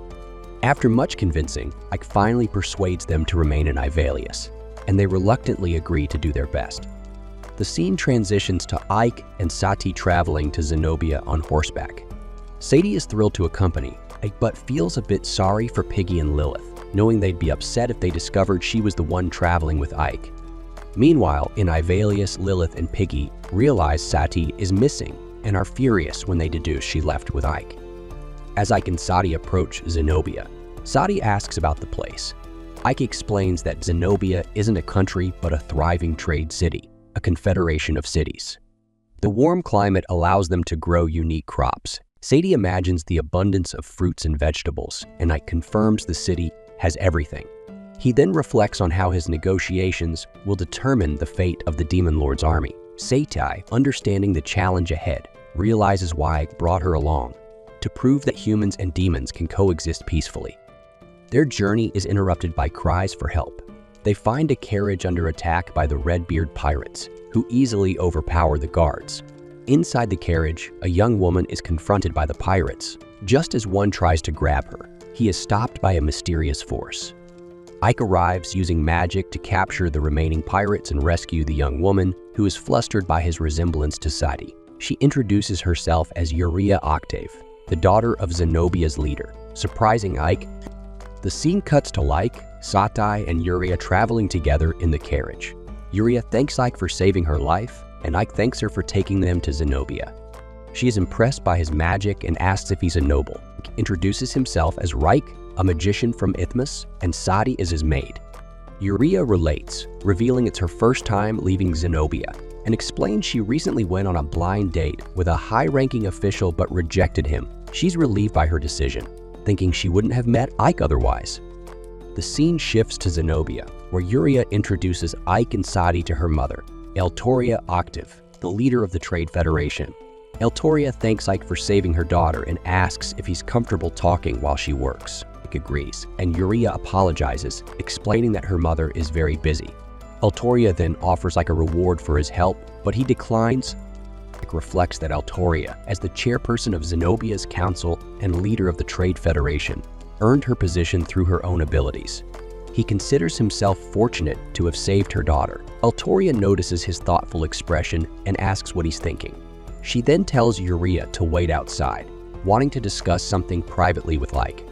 After much convincing, Ike finally persuades them to remain in Ivalius, and they reluctantly agree to do their best. The scene transitions to Ike and Sati traveling to Zenobia on horseback. Sadie is thrilled to accompany, but feels a bit sorry for Piggy and Lilith, knowing they'd be upset if they discovered she was the one traveling with Ike. Meanwhile, in Ivalius, Lilith and Piggy realize Sati is missing and are furious when they deduce she left with Ike. As Ike and Sati approach Zenobia, Sati asks about the place. Ike explains that Zenobia isn't a country but a thriving trade city, a confederation of cities. The warm climate allows them to grow unique crops. Sadie imagines the abundance of fruits and vegetables, and Ike confirms the city has everything. He then reflects on how his negotiations will determine the fate of the Demon Lord's army. Seitai, understanding the challenge ahead, realizes why Ike brought her along, to prove that humans and demons can coexist peacefully. Their journey is interrupted by cries for help. They find a carriage under attack by the Redbeard pirates, who easily overpower the guards. Inside the carriage, a young woman is confronted by the pirates. Just as one tries to grab her, he is stopped by a mysterious force. Ike arrives using magic to capture the remaining pirates and rescue the young woman, who is flustered by his resemblance to Sadie. She introduces herself as Uriah Octave, the daughter of Zenobia's leader, surprising Ike. The scene cuts to Satai, and Uriah traveling together in the carriage. Uriah thanks Ike for saving her life, and Ike thanks her for taking them to Zenobia. She is impressed by his magic and asks if he's a noble. Ike introduces himself as Reich, a magician from Isthmus, and Sadi is his maid. Uriah relates, revealing it's her first time leaving Zenobia, and explains she recently went on a blind date with a high-ranking official but rejected him. She's relieved by her decision, thinking she wouldn't have met Ike otherwise. The scene shifts to Zenobia, where Uriah introduces Ike and Sadi to her mother, Eltoria Octave, the leader of the Trade Federation. Eltoria thanks Ike for saving her daughter and asks if he's comfortable talking while she works. Ike agrees, and Uriah apologizes, explaining that her mother is very busy. Eltoria then offers Ike a reward for his help, but he declines. Ike reflects that Eltoria, as the chairperson of Zenobia's council and leader of the Trade Federation, earned her position through her own abilities. He considers himself fortunate to have saved her daughter. Eltoria notices his thoughtful expression and asks what he's thinking. She then tells Uriah to wait outside, wanting to discuss something privately with Ike.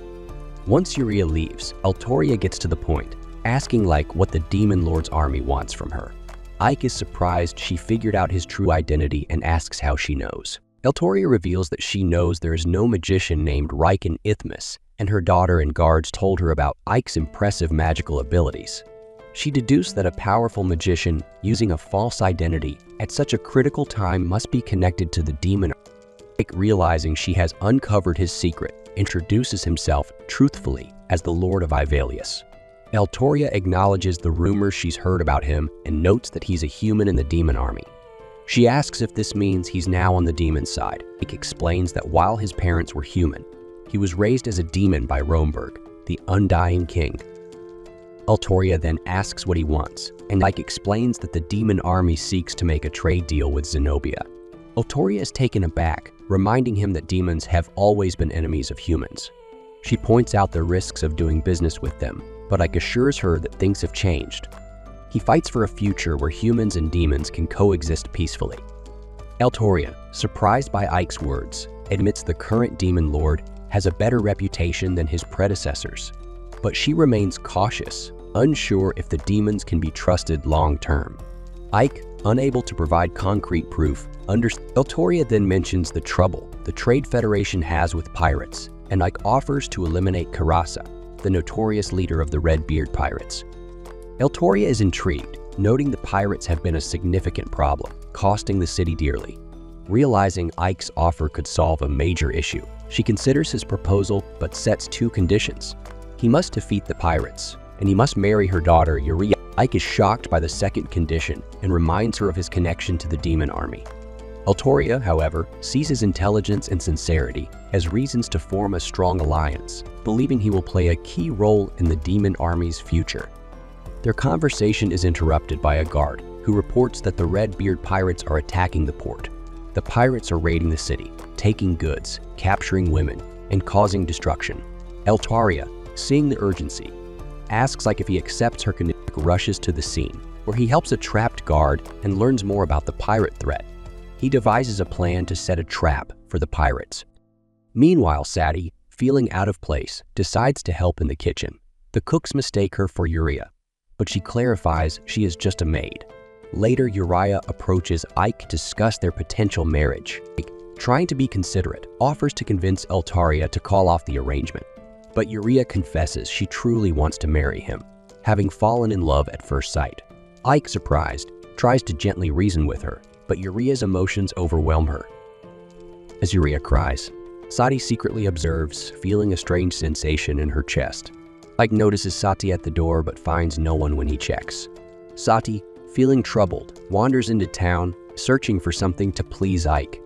Once Uriah leaves, Eltoria gets to the point, asking Ike what the Demon Lord's army wants from her. Ike is surprised she figured out his true identity and asks how she knows. Eltoria reveals that she knows there is no magician named Reich in Isthmus, and her daughter and guards told her about Ike's impressive magical abilities. She deduced that a powerful magician using a false identity at such a critical time must be connected to the demon. Ike, realizing she has uncovered his secret, introduces himself truthfully as the Lord of Ivalius. Eltoria acknowledges the rumors she's heard about him and notes that he's a human in the demon army. She asks if this means he's now on the demon side. Ike explains that while his parents were human, he was raised as a demon by Romberg, the undying king. Eltoria then asks what he wants, and Ike explains that the demon army seeks to make a trade deal with Zenobia. Eltoria is taken aback, reminding him that demons have always been enemies of humans. She points out the risks of doing business with them, but Ike assures her that things have changed. He fights for a future where humans and demons can coexist peacefully. Eltoria, surprised by Ike's words, admits the current demon lord has a better reputation than his predecessors, but she remains cautious, unsure if the demons can be trusted long-term. Ike, unable to provide concrete proof, Eltoria then mentions the trouble the Trade Federation has with pirates, and Ike offers to eliminate Karasa, the notorious leader of the Redbeard pirates. Eltoria is intrigued, noting the pirates have been a significant problem, costing the city dearly. Realizing Ike's offer could solve a major issue, she considers his proposal but sets two conditions. He must defeat the pirates, and he must marry her daughter, Uriah. Ike is shocked by the second condition and reminds her of his connection to the demon army. Eltoria, however, sees his intelligence and sincerity as reasons to form a strong alliance, believing he will play a key role in the demon army's future. Their conversation is interrupted by a guard who reports that the Redbeard pirates are attacking the port. The pirates are raiding the city, taking goods, capturing women, and causing destruction. Eltoria, seeing the urgency, asks Ike if he accepts her condition. Rushes to the scene, where he helps a trapped guard and learns more about the pirate threat. He devises a plan to set a trap for the pirates. Meanwhile, Sadie, feeling out of place, decides to help in the kitchen. The cooks mistake her for Uriah, but she clarifies she is just a maid. Later, Uriah approaches Ike to discuss their potential marriage. Ike, trying to be considerate, offers to convince Eltoria to call off the arrangement, but Uriah confesses she truly wants to marry him, having fallen in love at first sight. Ike, surprised, tries to gently reason with her, but Uriah's emotions overwhelm her. As Uriah cries, Sati secretly observes, feeling a strange sensation in her chest. Ike notices Sati at the door but finds no one when he checks. Sati, feeling troubled, wanders into town, searching for something to please Ike.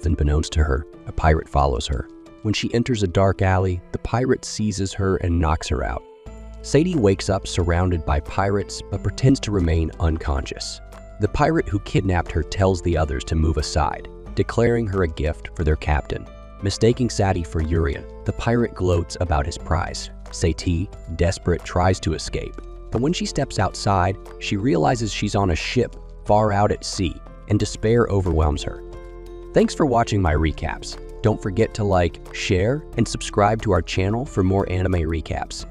Unbeknownst to her, a pirate follows her. When she enters a dark alley, the pirate seizes her and knocks her out. Sadie wakes up surrounded by pirates but pretends to remain unconscious. The pirate who kidnapped her tells the others to move aside, declaring her a gift for their captain. Mistaking Sadie for Urian, the pirate gloats about his prize. Sadie, desperate, tries to escape, but when she steps outside, she realizes she's on a ship far out at sea, and despair overwhelms her. Thanks for watching my recaps. Don't forget to like, share, and subscribe to our channel for more anime recaps.